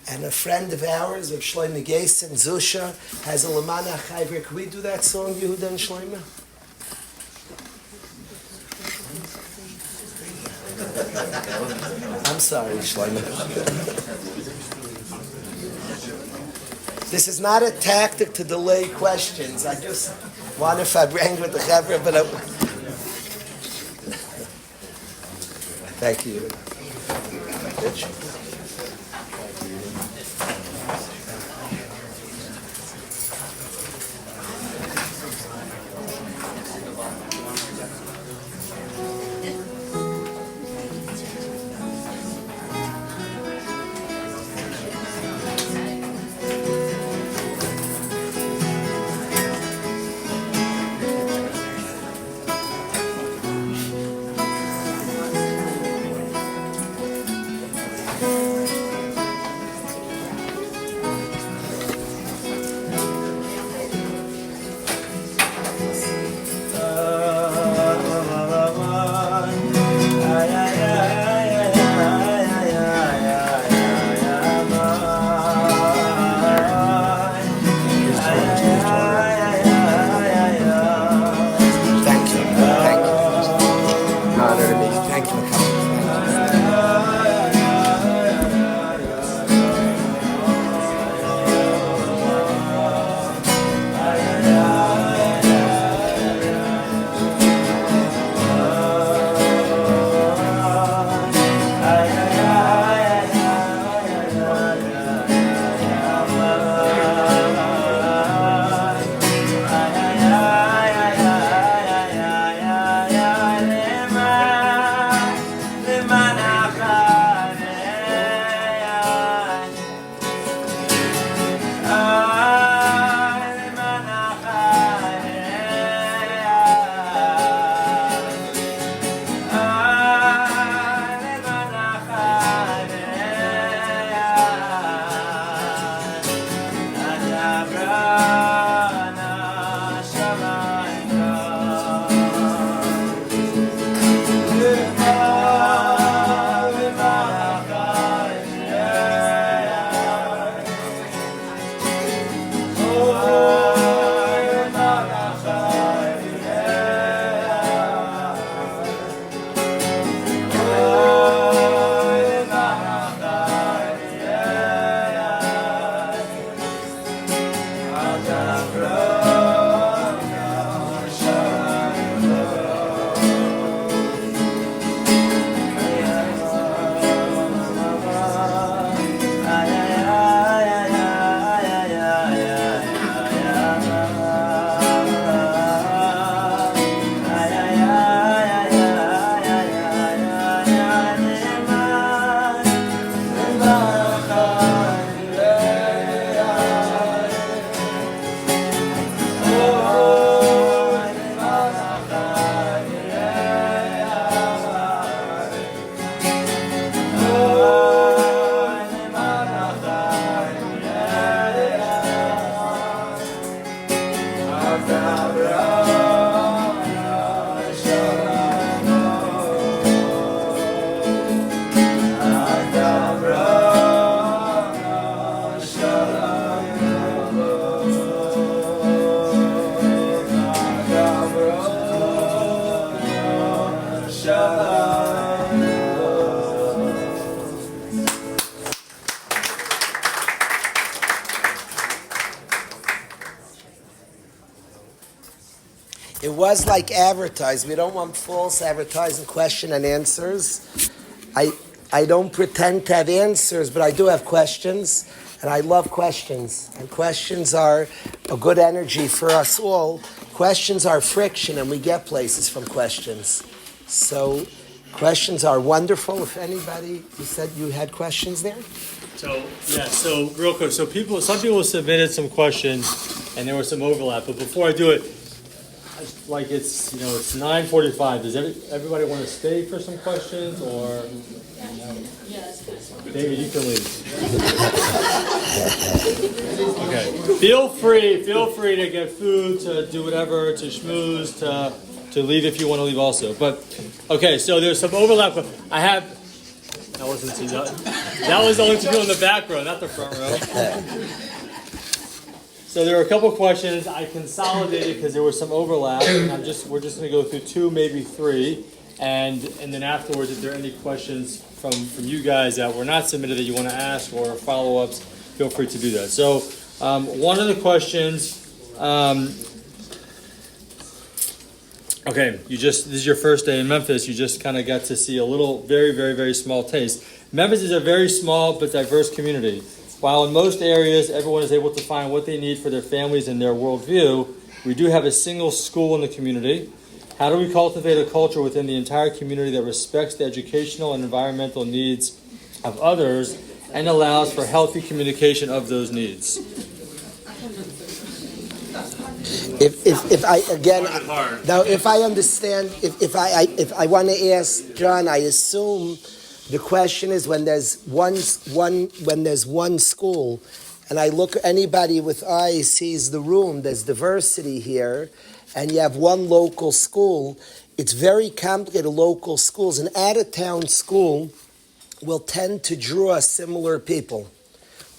Speaker 1: And a friend of ours, of Shlomo Geisen, Zusha, has a Lemana Chai V'Reya. Can we do that song, Yehuda and Shlomo? I'm sorry, Shlomo. This is not a tactic to delay questions. I just want to Farbreng with the Chavra, but thank you. It was like advertised. We don't want false advertising question and answers. I don't pretend to have answers, but I do have questions, and I love questions. And questions are a good energy for us all. Questions are friction, and we get places from questions. So questions are wonderful. If anybody, you said you had questions there?
Speaker 3: So real quick, some people submitted some questions, and there was some overlap. But before I do it, like it's 9:45. Does everybody want to stay for some questions, or David, you can leave. Okay. Feel free to get food, to do whatever, to schmooze, to leave if you want to leave also. But okay, so there's some overlap. That was only two people in the back row, not the front row. So there are a couple of questions I consolidated because there was some overlap, and we're just going to go through two, maybe three, and then afterwards, if there are any questions from you guys that were not submitted that you want to ask or follow-ups, feel free to do that. So one of the questions. Okay, this is your first day in Memphis. You just kind of got to see a little, very, very, very small taste. Memphis is a very small but diverse community. While in most areas everyone is able to find what they need for their families and their worldview, we do have a single school in the community. How do we cultivate a culture within the entire community that respects the educational and environmental needs of others and allows for healthy communication of those needs?
Speaker 1: If I understand, if I want to ask John, I assume the question is when there's one school, and I look, anybody with eyes sees the room. There's diversity here, and you have one local school. It's very complicated. Local schools, an out-of-town school will tend to draw similar people.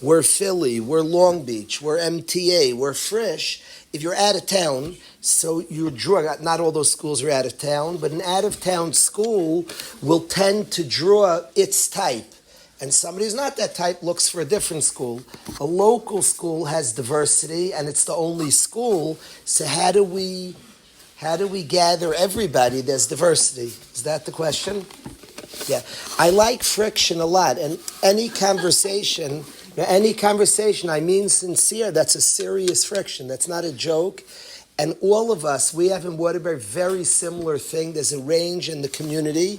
Speaker 1: We're Philly, we're Long Beach, we're MTA, we're Frisch. If you're out of town, so you draw, not all those schools are out of town, but an out-of-town school will tend to draw its type. And somebody who's not that type looks for a different school. A local school has diversity, and it's the only school. So how do we gather everybody? There's diversity. Is that the question? Yeah. I like friction a lot, and any conversation, I mean sincere, that's a serious friction. That's not a joke. And all of us, we have in Waterbury very similar thing. There's a range in the community,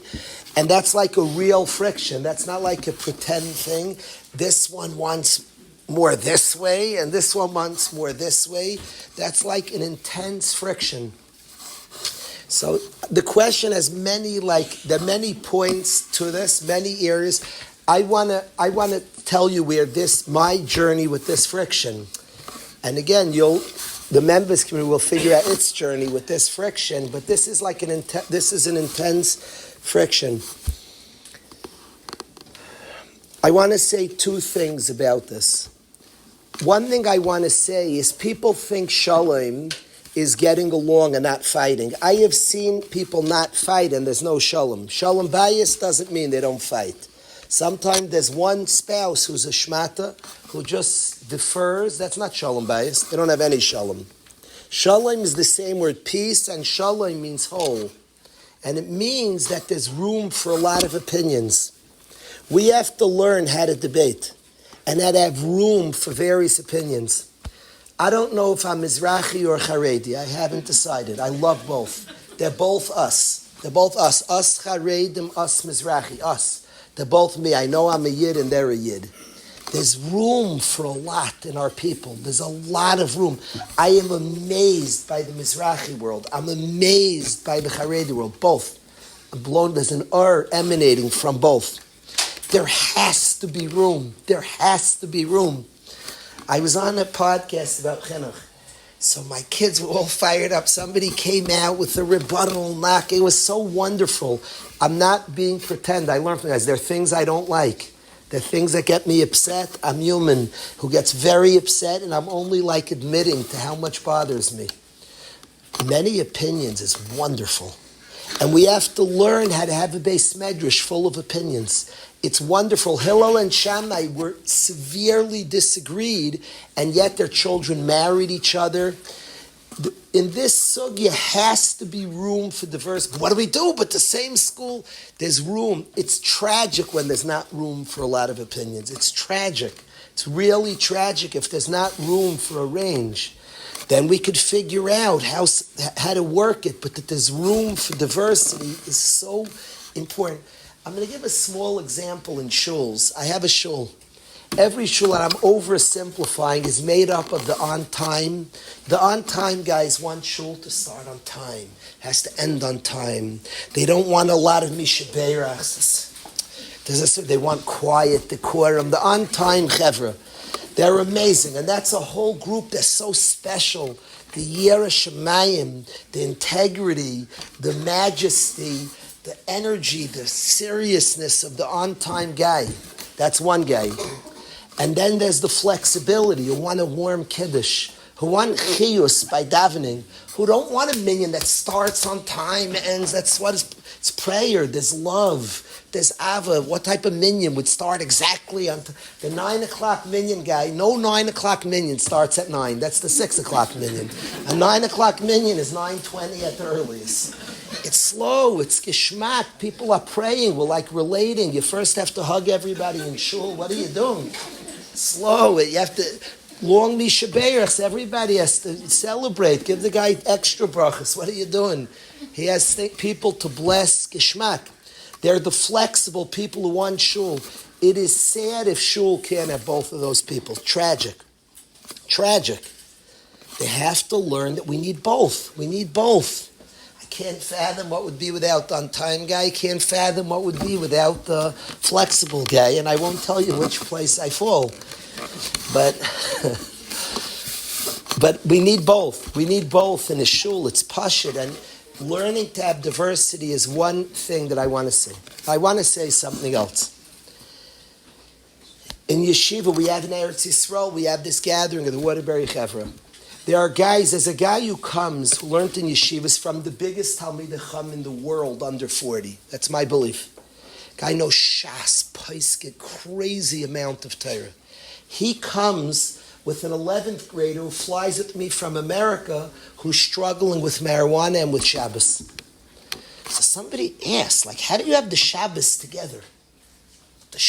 Speaker 1: and that's like a real friction. That's not like a pretend thing. This one wants more this way, and this one wants more this way. That's like an intense friction. So the question has there are many points to this, many areas. I wanna tell you where my journey with this friction, and again, the members community will figure out its journey with this friction. But this is like an intense friction. I want to say two things about this. One thing I want to say is people think shalom is getting along and not fighting. I have seen people not fight and there's no shalom. Shalom bayis doesn't mean they don't fight. Sometimes there's one spouse who's a shmata, who just defers. That's not shalom bayis. They don't have any shalom. Shalom is the same word, peace, and shalom means whole. And it means that there's room for a lot of opinions. We have to learn how to debate and how to have room for various opinions. I don't know if I'm Mizrahi or Haredi. I haven't decided. I love both. They're both us. They're both us. Us Haredim, us Mizrahi, us. They're both me. I know I'm a Yid and they're a Yid. There's room for a lot in our people. There's a lot of room. I am amazed by the Mizrahi world. I'm amazed by the Haredi world. Both. There's an emanating from both. There has to be room. There has to be room. I was on a podcast about chinuch. So my kids were all fired up. Somebody came out with a rebuttal knock. It was so wonderful. I'm not being pretend. I learned from guys. There are things I don't like. There are things that get me upset. I'm human who gets very upset, and I'm only like admitting to how much bothers me. Many opinions is wonderful. And we have to learn how to have a beis medrash full of opinions. It's wonderful. Hillel and Shammai were severely disagreed, and yet their children married each other. in this sugya has to be room for diversity. What do we do? But the same school, there's room. It's tragic when there's not room for a lot of opinions. It's tragic. It's really tragic if there's not room for a range. Then we could figure out how to work it, but that there's room for diversity is so important. I'm going to give a small example in shuls. I have a shul. Every shul, and I'm oversimplifying, is made up of the on time. The on time guys want shul to start on time, has to end on time. They don't want a lot of mishabeirachs. They want quiet, decorum. The on time chevra, they're amazing, and that's a whole group that's so special. The Yera Shemayim, the integrity, the majesty, the energy, the seriousness of the on time guy. That's one guy. And then there's the flexibility, who want a warm kiddush, who want chiyus by davening, who don't want a minyan that starts on time, ends, that's what it's prayer, there's love, there's ava. What type of minyan would start exactly on the 9 o'clock minyan guy? No 9 o'clock minyan starts at 9, that's the 6 o'clock minyan. A 9 o'clock minyan is 9:20 at the earliest. It's slow, it's geshmak, people are praying, we're like relating. You first have to hug everybody in shul, what are you doing? Slow, you have to, long mishabeirachs, everybody has to celebrate, give the guy extra brachas, what are you doing? He has people to bless geshmak. They're the flexible people who want shul. It is sad if shul can't have both of those people. Tragic. They have to learn that we need both. Can't fathom what would be without the on-time guy. Can't fathom what would be without the flexible guy. And I won't tell you which place I fall. But we need both. We need both in a shul. It's pashut. And learning to have diversity is one thing that I want to say. I want to say something else. In yeshiva, we have in Eretz Yisrael, we have this gathering of the Waterbury Chevra. There are guys, there's a guy who comes, who learned in yeshivas from the biggest Talmidei Chacham in the world, under 40. That's my belief. Guy knows Shas, Paisket, crazy amount of Torah. He comes with an 11th grader who flies with me from America, who's struggling with marijuana and with Shabbos. So somebody asked, how do you have the Shabbos together?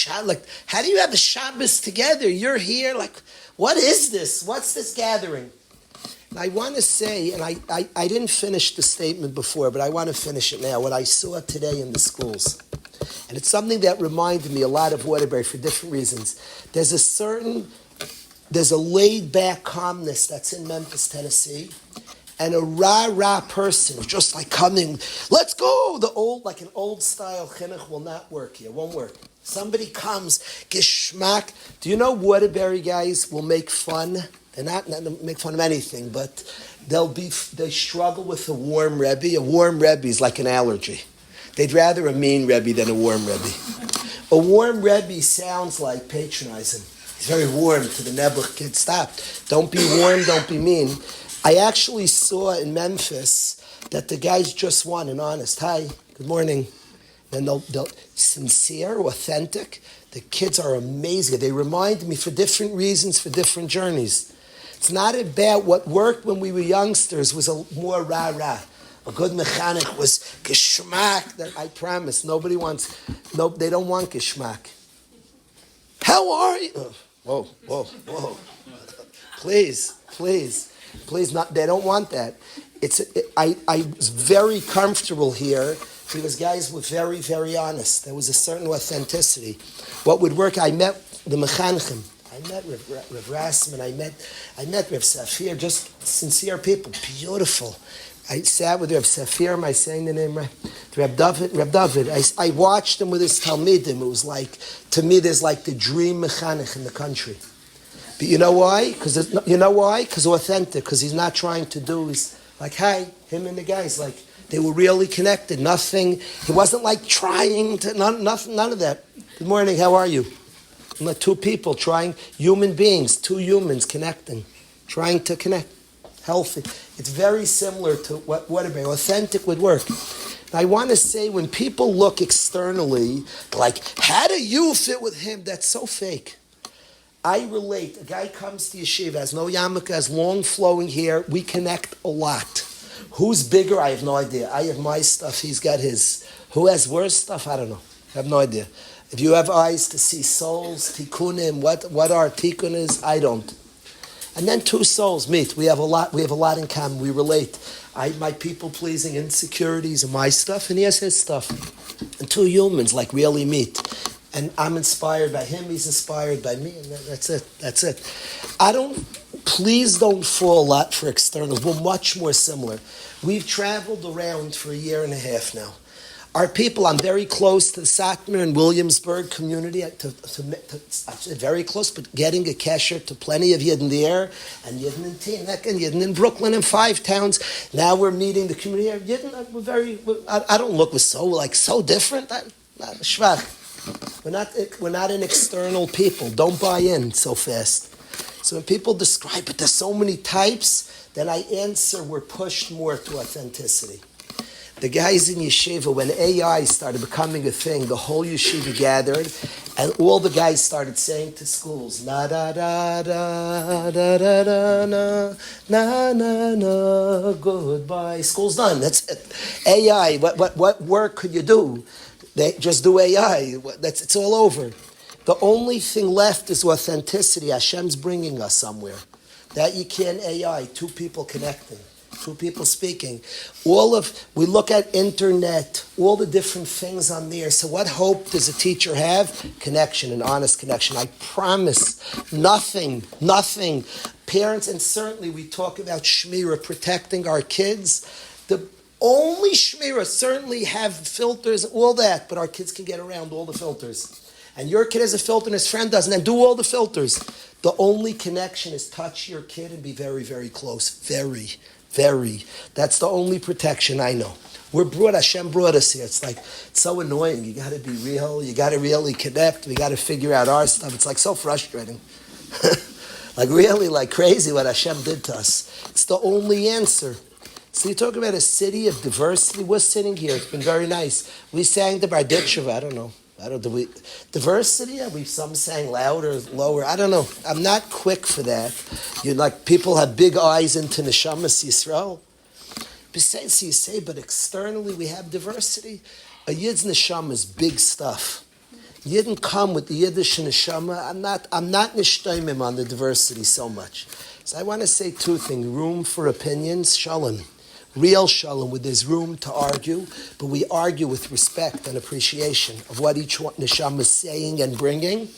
Speaker 1: How do you have the Shabbos together? You're here, what is this? What's this gathering? And I want to say, and I didn't finish the statement before, but I want to finish it now, what I saw today in the schools. And it's something that reminded me a lot of Waterbury for different reasons. There's a laid-back calmness that's in Memphis, Tennessee, and a rah-rah person, just coming, let's go! An old-style chinuch will not work here, won't work. Somebody comes, geshmak. Do you know Waterbury guys will make fun? They're not make fun of anything, but they struggle with a warm Rebbe. A warm Rebbe is like an allergy. They'd rather a mean Rebbe than a warm Rebbe. A warm Rebbe sounds like patronizing. He's very warm to the Nebuch kid. Stop. Don't be warm, don't be mean. I actually saw in Memphis that the guys just won an honest, hi, good morning. And they'll sincere, authentic. The kids are amazing. They remind me for different reasons, for different journeys. It's not about what worked when we were youngsters was a more rah-rah. A good mechanic was geshmak. I promise, they don't want geshmak. How are you? Whoa. Please, not. They don't want that. I was very comfortable here because guys were very, very honest. There was a certain authenticity. What would work, I met the mechanchim. I met Rav Rassman, I met Rav Safir, just sincere people, beautiful. I sat with Rav Safir, am I saying the name right? Rav David. I watched him with his Talmidim. It was to me, there's the dream mechanech in the country. But you know why? Because authentic, because he's not trying to do, he's hi, him and the guys, they were really connected, nothing, he wasn't trying to, none of that. Good morning, how are you? Two people human beings, two humans connecting, trying to connect, healthy. It's very similar to what authentic would work. And I want to say, when people look externally, how do you fit with him? That's so fake. I relate. A guy comes to yeshiva, has no yarmulke, has long flowing hair. We connect a lot. Who's bigger? I have no idea. I have my stuff. He's got his. Who has worse stuff? I don't know. I have no idea. If you have eyes to see souls, tikkunim, what our tikkun is, I don't. And then two souls meet. We have a lot in common. We relate. My people pleasing insecurities and my stuff, and he has his stuff. And two humans like really meet. And I'm inspired by him, he's inspired by me, and that's it. Please don't fall a lot for externals. We're much more similar. We've traveled around for a year and a half now. Our people, I'm very close to the Satmar and Williamsburg community, very close, but getting a kesher to plenty of Yidden there, and Yidden in Teaneck, and Yidden in Brooklyn, and 5 towns. Now we're meeting the community. Yidden, I don't look so different. Shvach. We're not an external people. Don't buy in so fast. So when people describe it, there's so many types, then I answer we're pushed more to authenticity. The guys in yeshiva, when AI started becoming a thing, the whole yeshiva gathered, and all the guys started saying to schools, na da da da da da da na na na na, goodbye. School's done. That's it. AI. What work could you do? They just do AI. It's all over. The only thing left is authenticity. Hashem's bringing us somewhere. That you can't AI. 2 people connecting. 2 people speaking. We look at internet, all the different things on there. So what hope does a teacher have? Connection, an honest connection. I promise, nothing. Parents, and certainly we talk about shmira, protecting our kids. The only shmira, certainly have filters, all that, but our kids can get around all the filters. And your kid has a filter and his friend doesn't, and do all the filters. The only connection is touch your kid and be very, very close. Very. That's the only protection I know. Hashem brought us here. It's so annoying. You got to be real. You got to really connect. We got to figure out our stuff. It's so frustrating. Really crazy what Hashem did to us. It's the only answer. So you talk about a city of diversity. We're sitting here. It's been very nice. We sang the Barditcheva. I don't know. Diversity? Some sang louder, lower. I don't know. I'm not quick for that. People have big eyes into Neshamas Yisrael. Besides, you say, but externally we have diversity. A Yid's Neshama is big stuff. You didn't come with the Yiddish Neshama. I'm not nishtaimim on the diversity so much. So I want to say 2 things. Room for opinions, shalom. Real shalom, where there's room to argue, but we argue with respect and appreciation of what each one neshama is saying and bringing.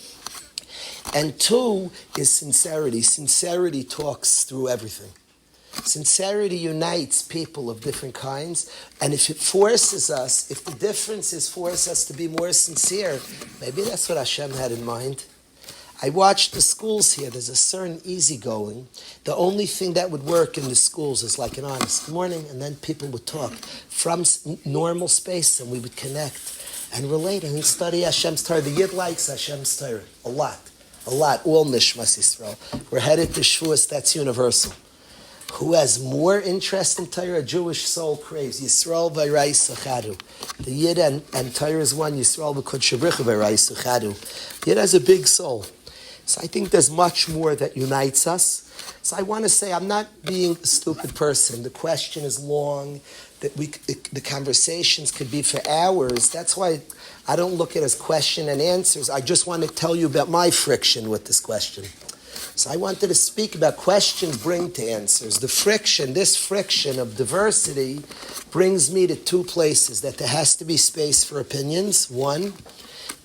Speaker 1: And 2 is sincerity. Sincerity talks through everything. Sincerity unites people of different kinds, and if it forces us, if the differences force us to be more sincere, maybe that's what Hashem had in mind. I watched the schools here. There's a certain easygoing. The only thing that would work in the schools is an honest morning, and then people would talk from normal space, and we would connect and relate and study Hashem's Torah. The Yid likes Hashem's Torah a lot. All Nishmas Yisrael. We're headed to Shavuos. That's universal. Who has more interest in Torah? A Jewish soul craves. Yisrael v'Yirayis Achadu. The Yid and Torah is one. Yisrael v'Kodesh Bricha v'Yirayis Achadu. The Yid has a big soul. So I think there's much more that unites us. So I want to say I'm not being a stupid person. The question is long. The conversations could be for hours. That's why I don't look at it as question and answers. I just want to tell you about my friction with this question. So I wanted to speak about questions bring to answers. This friction of diversity brings me to 2 places, that there has to be space for opinions, 1.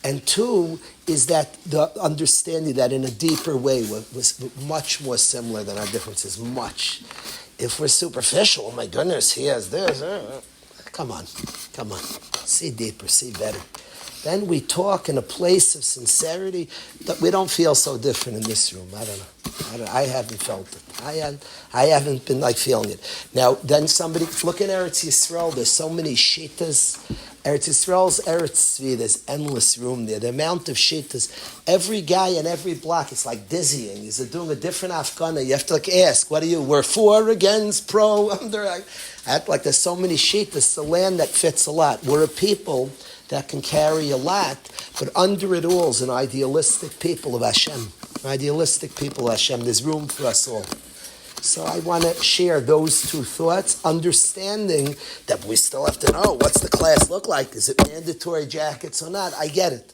Speaker 1: And 2 is that the understanding that in a deeper way was much more similar than our differences, much. If we're superficial, oh my goodness, he has this. Come on. See deeper, see better. Then we talk in a place of sincerity that we don't feel so different in this room. I don't know. I haven't felt it. I haven't been feeling it. Now, then somebody, look at Eretz Yisrael. There's so many shitas. Eretz Yisrael's Eretz Tzvi, there's endless room there. The amount of shitas. Every guy in every block, it's dizzying. He's doing a different Afghana. You have to ask, what are you? We're for, against, pro, under. I act like there's so many shitas. It's a land that fits a lot. We're a people that can carry a lot, but under it all is an idealistic people of Hashem. Idealistic people of Hashem. There's room for us all. So I want to share those two thoughts, understanding that we still have to know, what's the class look like? Is it mandatory jackets or not? I get it,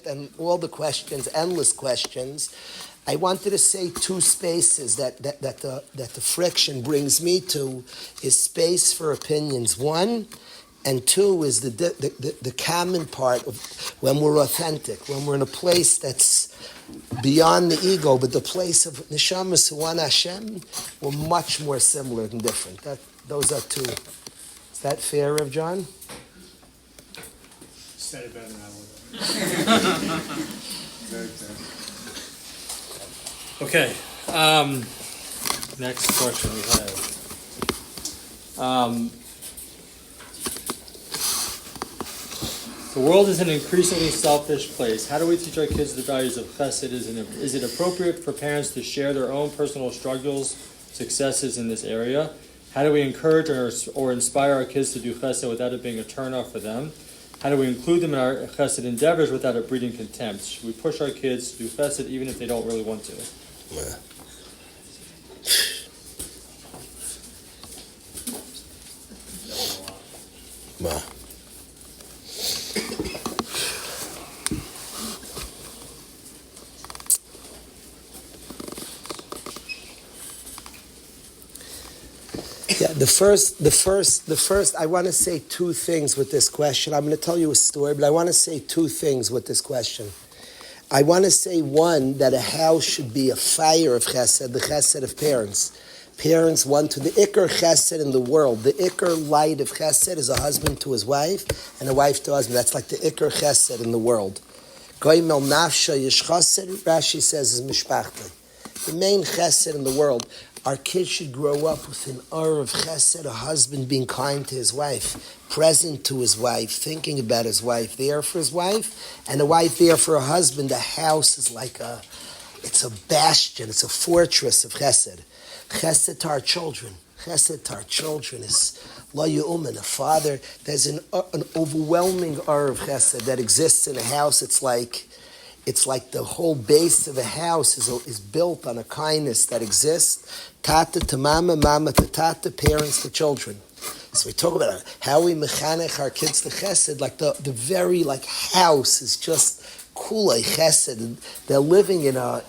Speaker 1: and all the questions, endless questions. I wanted to say two spaces that the friction brings me to is space for opinions. One, and two is the common part of when we're authentic, when we're in a place that's beyond the ego, but the place of neshamas who want Hashem, we're much more similar than different. Those are two. Is that fair, Rev John?
Speaker 3: Said it better than I would. Okay. Next question we have. The world is an increasingly selfish place. How do we teach our kids the values of chesed? Is it appropriate for parents to share their own personal struggles, successes in this area? How do we encourage or inspire our kids to do chesed without it being a turnoff for them? How do we include them in our chesed endeavors without it breeding contempt? Should we push our kids to do chesed even if they don't really want to?
Speaker 1: Wow. Yeah, the first, I want to say two things with this question. I'm going to tell you a story, but I want to say two things with this question. I want to say, one, that a house should be a fire of chesed, the chesed of parents. Parents want to, the ikar chesed in the world, the ikar light of chesed is a husband to his wife and a wife to a husband. That's like the ikar chesed in the world. Goimel nafsha yish chesed, Rashi says, is mishpachtei. The main chesed in the world. Our kids should grow up with an aura of chesed, a husband being kind to his wife, present to his wife, thinking about his wife, there for his wife, and a wife there for a husband. A house is like it's a bastion, it's a fortress of chesed. Chesed to our children. Chesed to our children is lo yu'umin, a father. There's an overwhelming aura of chesed that exists in a house. It's like the whole base of a house is built on a kindness that exists. Tata to mama, mama to tata, parents to children. So we talk about how we mechanech our kids to chesed, like the very house is just kulei chesed. And they're living in a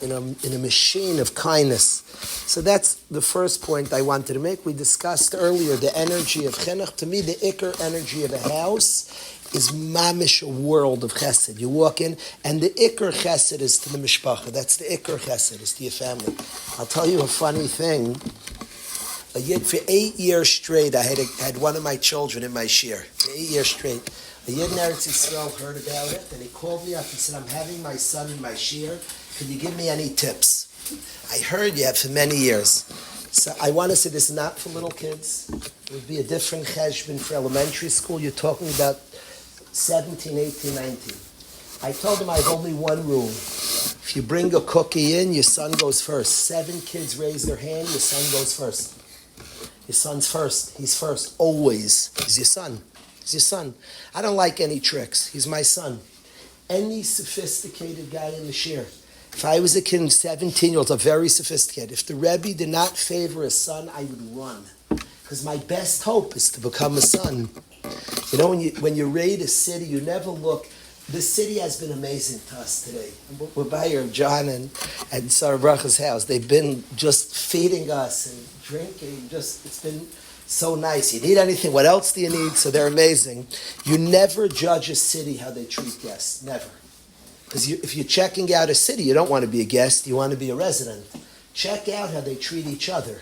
Speaker 1: machine of kindness. So that's the first point I wanted to make. We discussed earlier the energy of chinuch. To me, the ikar energy of a house is mamish, a world of chesed. You walk in, and the ikar chesed is to the mishpacha. That's the ikar chesed, is to your family. I'll tell you a funny thing. For 8 years straight, I had one of my children in my shir. For 8 years straight. A Yid in Eretz Yisrael heard about it, and he called me up. He said, I'm having my son in my shir. Can you give me any tips? I heard you have for many years. So I want to say this is not for little kids. It would be a different cheshbon for elementary school. You're talking about 17, 18, 19. I told him I have only one rule. If you bring a cookie in, your son goes first. 7 kids raise their hand, your son goes first. Your son's first. He's first. Always. He's your son. He's your son. I don't like any tricks. He's my son. Any sophisticated guy in the shir. If I was a kid, 17-year-olds are very sophisticated. If the Rebbe did not favor a son, I would run. Because my best hope is to become a son. You know, when you raid a city, you never look. This city has been amazing to us today. We're by your John and Sarah Bracha's house. They've been just feeding us and drinking. It's been so nice. You need anything? What else do you need? So they're amazing. You never judge a city how they treat guests. Never. Because if you're checking out a city, you don't want to be a guest. You want to be a resident. Check out how they treat each other.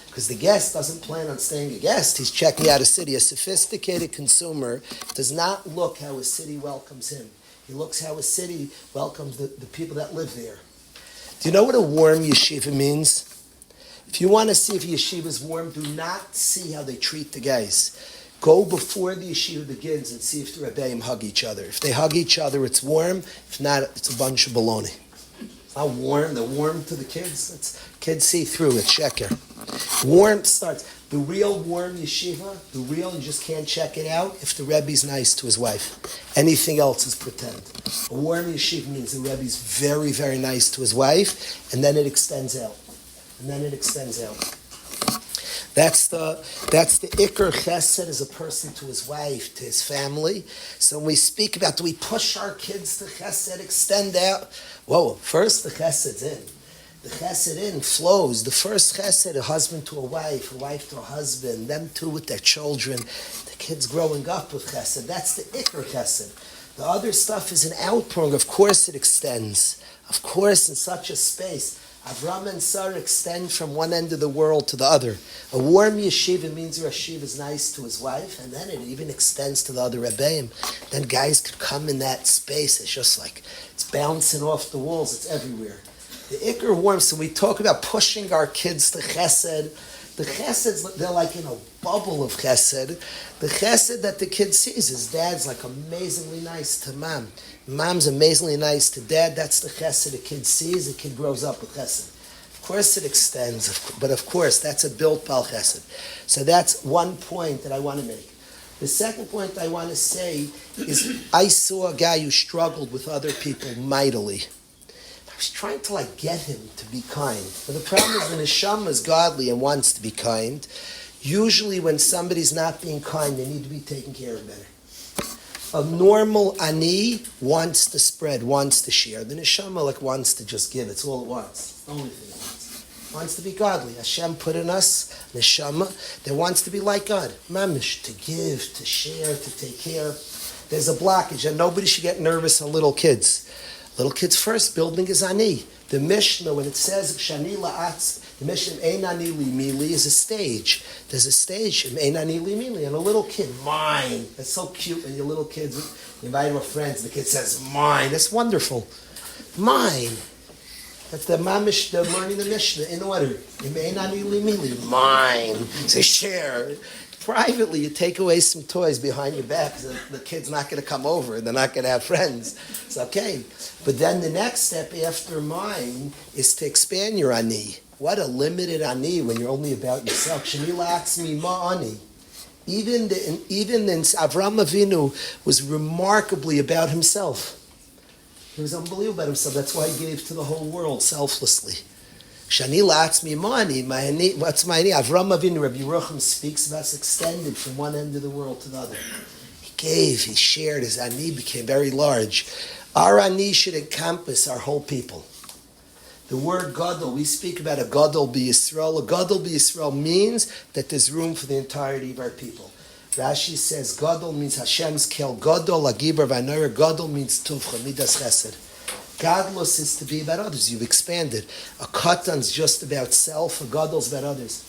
Speaker 1: Because the guest doesn't plan on staying a guest. He's checking out a city. A sophisticated consumer does not look how a city welcomes him. He looks how a city welcomes the people that live there. Do you know what a warm yeshiva means? If you want to see if a yeshiva is warm, do not see how they treat the guys. Go before the yeshiva begins and see if the rebbeim hug each other. If they hug each other, it's warm. If not, it's a bunch of baloney. It's not warm. They're warm to the kids. Kids see through it. Sheker. Warmth starts. The real warm yeshiva, you just can't check it out if the Rebbe's nice to his wife. Anything else is pretend. A warm yeshiva means the Rebbe's very, very nice to his wife, and then it extends out. That's the Iker Chesed as a person to his wife, to his family. So when we speak about, do we push our kids to Chesed, extend out? Whoa, first the Chesed's in. The Chesed in flows. The first Chesed, a husband to a wife to a husband, them two with their children, the kids growing up with Chesed. That's the Iker Chesed. The other stuff is an outpouring. Of course it extends. Of course in such a space. Avram and Sarah extend from one end of the world to the other. A warm yeshiva means your yeshiva is nice to his wife, and then it even extends to the other rebbeim. Then guys could come in that space. It's just like, it's bouncing off the walls. It's everywhere. The Iker warm, so we talk about pushing our kids to Chesed. The Cheseds, they're like in a bubble of Chesed. The Chesed that the kid sees, his dad's like amazingly nice to mom. Mom's amazingly nice to dad. That's the Chesed the kid sees. The kid grows up with Chesed. Of course it extends, but of course that's a built Bal Chesed. So that's one point that I want to make. The second point I want to say is I saw a guy who struggled with other people mightily. I was trying to get him to be kind. But the problem is the neshama is godly and wants to be kind. Usually when somebody's not being kind, they need to be taken care of better. A normal ani wants to spread, wants to share. The neshama wants to just give. It's all it wants. It's the only thing it wants. It wants to be godly. Hashem put in us neshama that wants to be like God. Mamish, to give, to share, to take care. There's a blockage, and nobody should get nervous on little kids. Little kids first, building is ani. The Mishnah, when it says Shani la'atz, the Mishnah Ein ani li mili is a stage. There's a stage, Ein ani li mili, and a little kid, mine. That's so cute when your little kids, you invite them with friends, the kid says, mine. That's wonderful. Mine. That's the mamish, they're learning the Mishnah in order. Ein ani li mili, mine. Say share. Privately, you take away some toys behind your back because the kid's not going to come over and they're not going to have friends. It's okay. But then the next step after mine is to expand your ani. What a limited ani when you're only about yourself. Shani la'atzmi ma ani. Even then, Avram Avinu was remarkably about himself. He was unbelievable about himself. That's why he gave to the whole world selflessly. Shani la'atzmi ma'ani, what's my ani? Avram Avinu, Rabbi Yerucham speaks about, extended from one end of the world to the other. He gave, he shared, his ani became very large. Our ani should encompass our whole people. The word gadol, we speak about a gadol b'Yisrael. A gadol b'Yisrael means that there's room for the entirety of our people. Rashi says gadol means Hashem's kel gadol, agibar v'anoyer. Gadol means tuvcha, midas chesed. Godless is to be about others. You've expanded. A katan's just about self. A gadol's about others.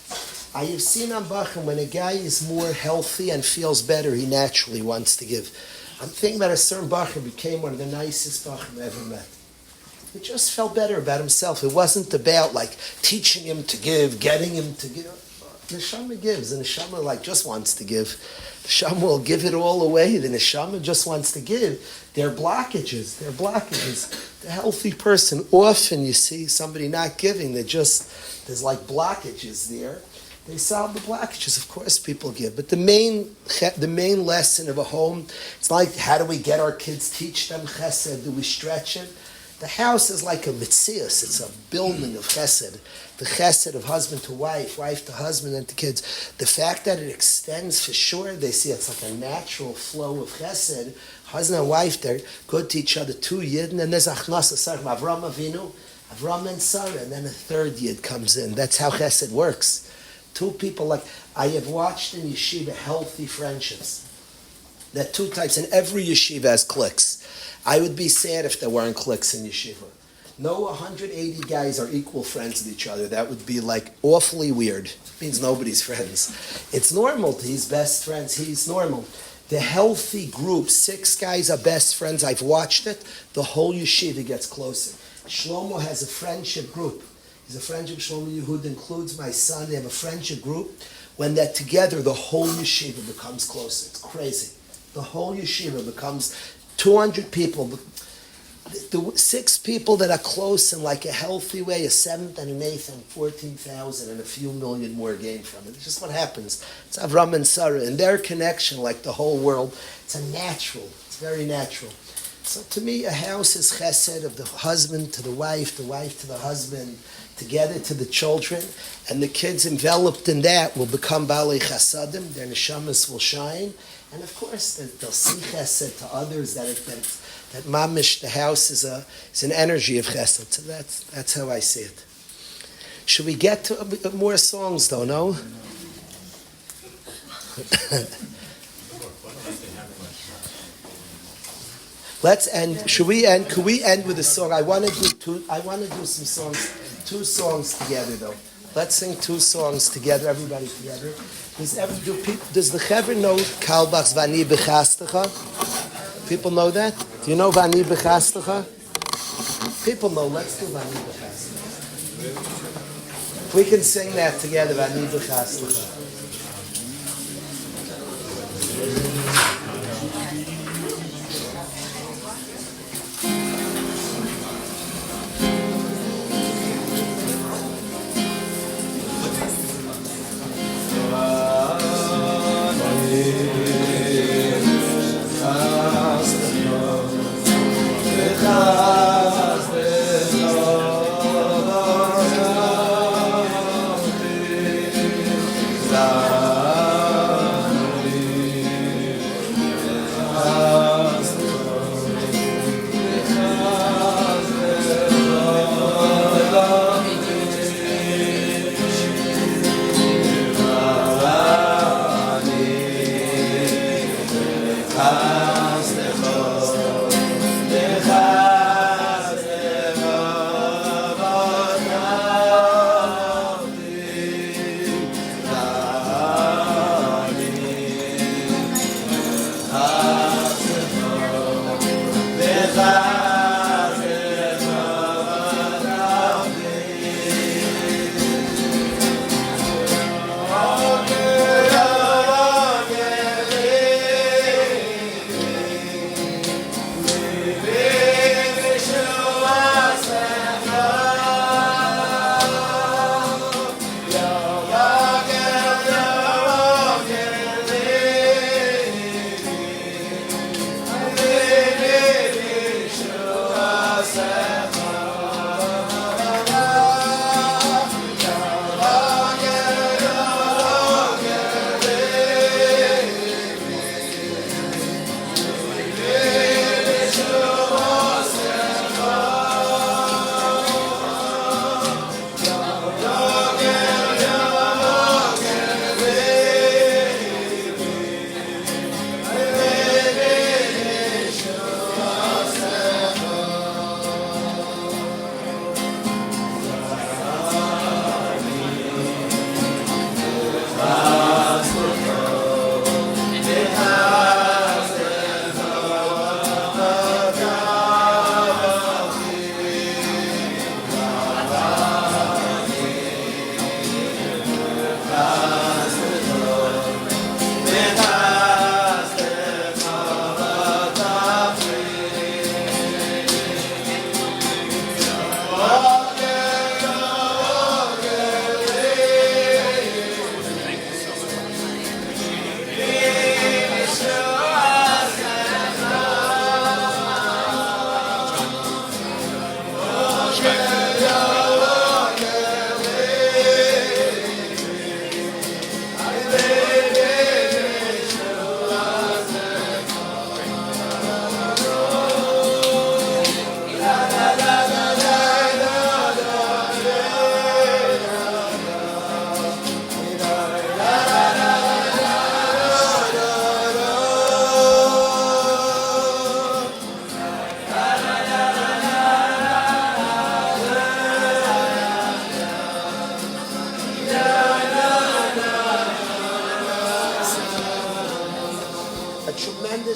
Speaker 1: I have seen on Bachim when a guy is more healthy and feels better, he naturally wants to give. I'm thinking about a certain Bachim became one of the nicest Bachim I ever met. He just felt better about himself. It wasn't about teaching him to give, getting him to give. The neshama gives. The neshama just wants to give. The neshama will give it all away. The neshama just wants to give. There are blockages. The healthy person, often you see somebody not giving. There's blockages there. They solve the blockages. Of course, people give. But the main lesson of a home, it's like, how do we get our kids, teach them chesed? Do we stretch it? The house is like a mitzias. It's a building of chesed. The chesed of husband to wife, wife to husband, and to kids. The fact that it extends, for sure, they see it's like a natural flow of chesed. Husband and wife, they're good to each other, two yid, and then there's achnasa sarah, Avram Avinu, Avram and Sarah, and then a third yid comes in. That's how chesed works. Two people, I have watched in yeshiva healthy friendships. There are two types, and every yeshiva has cliques. I would be sad if there weren't cliques in yeshiva. No 180 guys are equal friends with each other. That would be awfully weird. It means nobody's friends. It's normal to his best friends. He's normal. The healthy group, 6 guys are best friends. I've watched it. The whole yeshiva gets closer. Shlomo has a friendship group. He's a friendship. Shlomo Yehud includes my son. They have a friendship group. When they're together, the whole yeshiva becomes closer. It's crazy. The whole yeshiva becomes 200 people. The 6 people that are close in like a healthy way, a 7th and an 8th and 14,000 and a few million more gain from it. It's just what happens. It's Avram and Sarah. And their connection, like the whole world, it's a natural. It's very natural. So to me, a house is chesed of the husband to the wife to the husband, together to the children, and the kids enveloped in that will become balei chasadim. Their neshamas will shine, and of course they'll see chesed to others. That mamish, the house is an energy of chesed. So that's how I see it. Should we get to more songs though? No. Let's end. Should we end? Could we end with a song? I want to do some songs. 2 songs together, though. Let's sing 2 songs together, everybody together. Does the Chaver know Kalbach's Vani Bechastecha? People know that? Do you know Vani Bechastecha? People know. Let's do Vani Bechastecha. We can sing that together, Vani Bechastecha.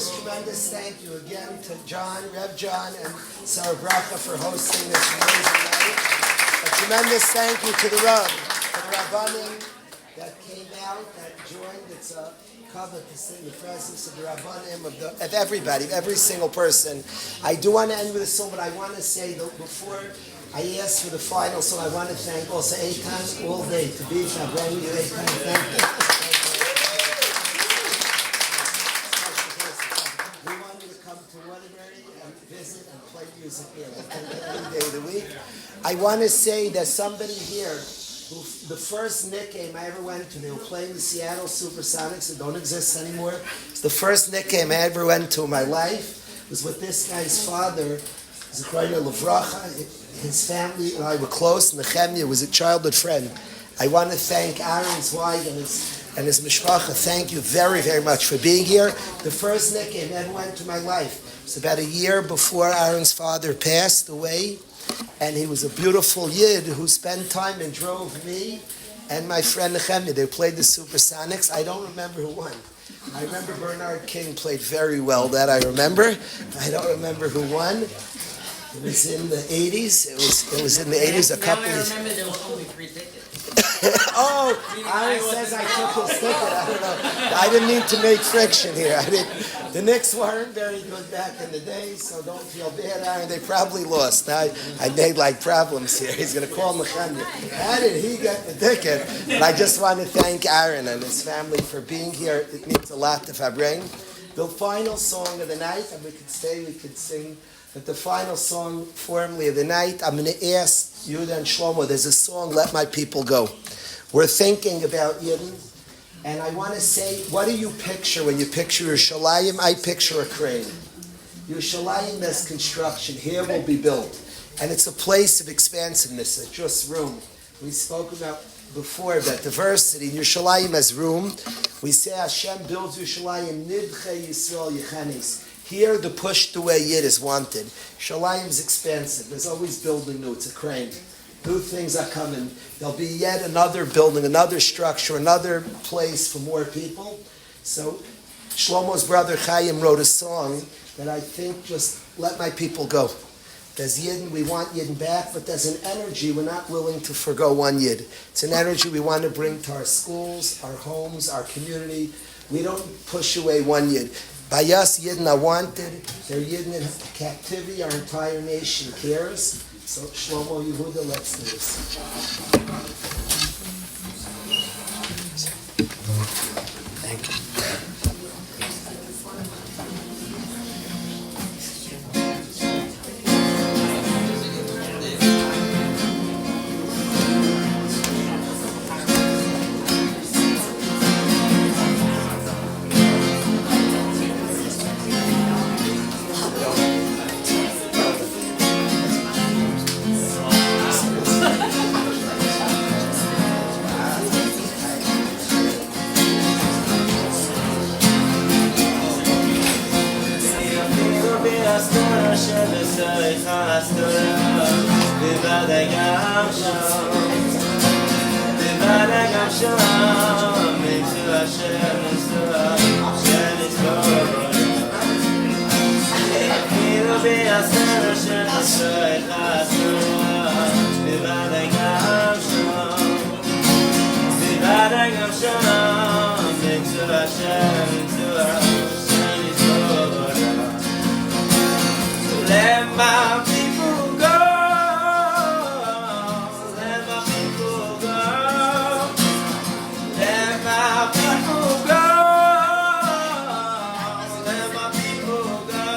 Speaker 1: Tremendous thank you again to John, Rev John, and Sarah Bracha for hosting this amazing night. A tremendous thank you to the Rav, to the Rabbanim, that came out, that joined. It's a cover to sing the presence of the Rabbanim, of everybody, of every single person. I do want to end with a song, but I want to say that before I ask for the final song, I want to thank also Eitan all day to be Farbreng. Eitan, thank you. We want you to come to Waterbury and visit and play music here. We'll take it every day of the week. I want to say that somebody here, the first nickname I ever went to, they were playing the Seattle Supersonics, that don't exist anymore. It's the first nickname I ever went to in my life. It was with this guy's father, Zechariah Levracha. His family and I were close. Nehemiah was a childhood friend. I want to thank Aaron's wife and his mishpacha. Thank you very, very much for being here. The first nickname I ever went to in my life. It was about a year before Aaron's father passed away. And he was a beautiful Yid who spent time and drove me and my friend Nehemiah. They played the Supersonics. I don't remember who won. I remember Bernard King played very well. That I remember. I don't remember who won. It was in the 80s. It was in the 80s. A couple.
Speaker 4: Now I remember there were only 3 tickets.
Speaker 1: Oh, Aaron says I took his ticket. I don't know. I didn't mean to make friction here. The Knicks weren't very good back in the day, so don't feel bad, Aaron. They probably lost. Now I made like problems here. He's going to call Nechemia. How did he get the ticket? And I just want to thank Aaron and his family for being here. It means a lot to Farbreng. The final song of the night, and we could stay, we could sing. But the final song, formally of the night, I'm going to ask Yehuda and Shlomo, there's a song, Let My People Go. We're thinking about Yidden, and I want to say, what do you picture when you picture Yerushalayim? I picture a crane. Yerushalayim as construction. Here will be built. And it's a place of expansiveness, it's just room. We spoke about before that diversity. In Yerushalayim as room. We say Hashem builds Yerushalayim, Nidche Yisrael Yechanis. Here, the pushed away Yid is wanted. Shalayim is expansive. There's always building new. It's a crane. New things are coming. There'll be yet another building, another structure, another place for more people. So, Shlomo's brother Chaim wrote a song that I think just let my people go. There's Yidden, we want Yidden back, but there's an energy we're not willing to forgo one Yid. It's an energy we want to bring to our schools, our homes, our community. We don't push away one Yid. By us, Yidden are wanted. They're Yidden in captivity. Our entire nation cares. So, Shlomo Yehuda, let's do this. Thank you.
Speaker 2: Let my people go. Let my people go. Let my people go. Let my people go.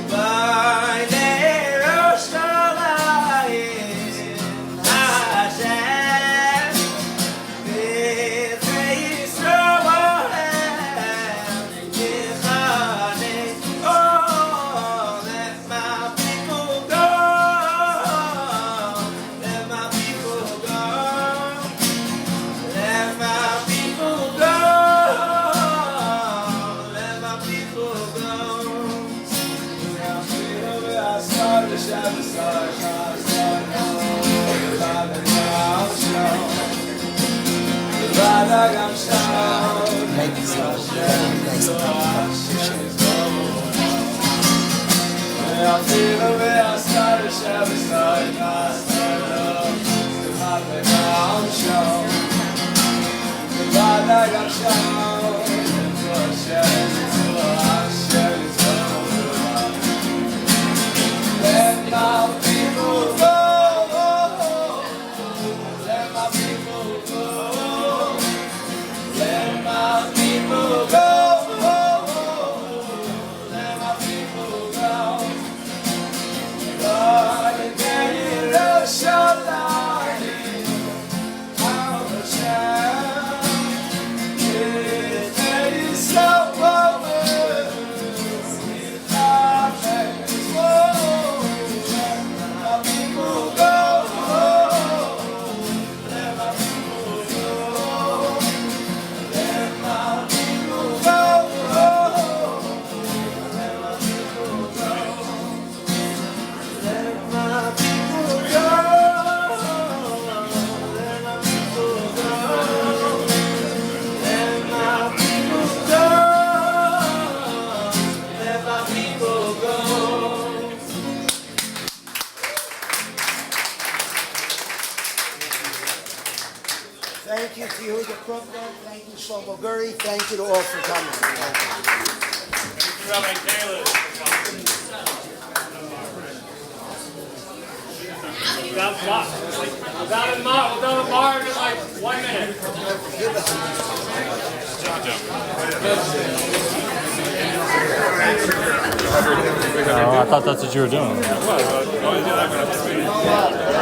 Speaker 2: By Yerushalayim, Hashem, B'nei Yisrael, Yechaneh. Oh, let my people go. Let my people go. Let my people go. Let my people go.
Speaker 1: Thank you so much. Thanks so much.
Speaker 2: Show. Let my people go. Let my people go. Let my people go. Let my people go. Lord, you can rush your light out of shadow. It is so over. Without us, whoa. Let my people go. Let my people go. Let my people go. Let my people go. Let my people go. Let my people go. Let my people go. Let my people go.
Speaker 1: Thank you to you, the Brooklyn. Thank you, Shlomo Guri. Thank you to all for coming. Thank you.
Speaker 3: Rabbi Kalish. Without a bar in like 1 minute. Oh, I thought that's what you were doing.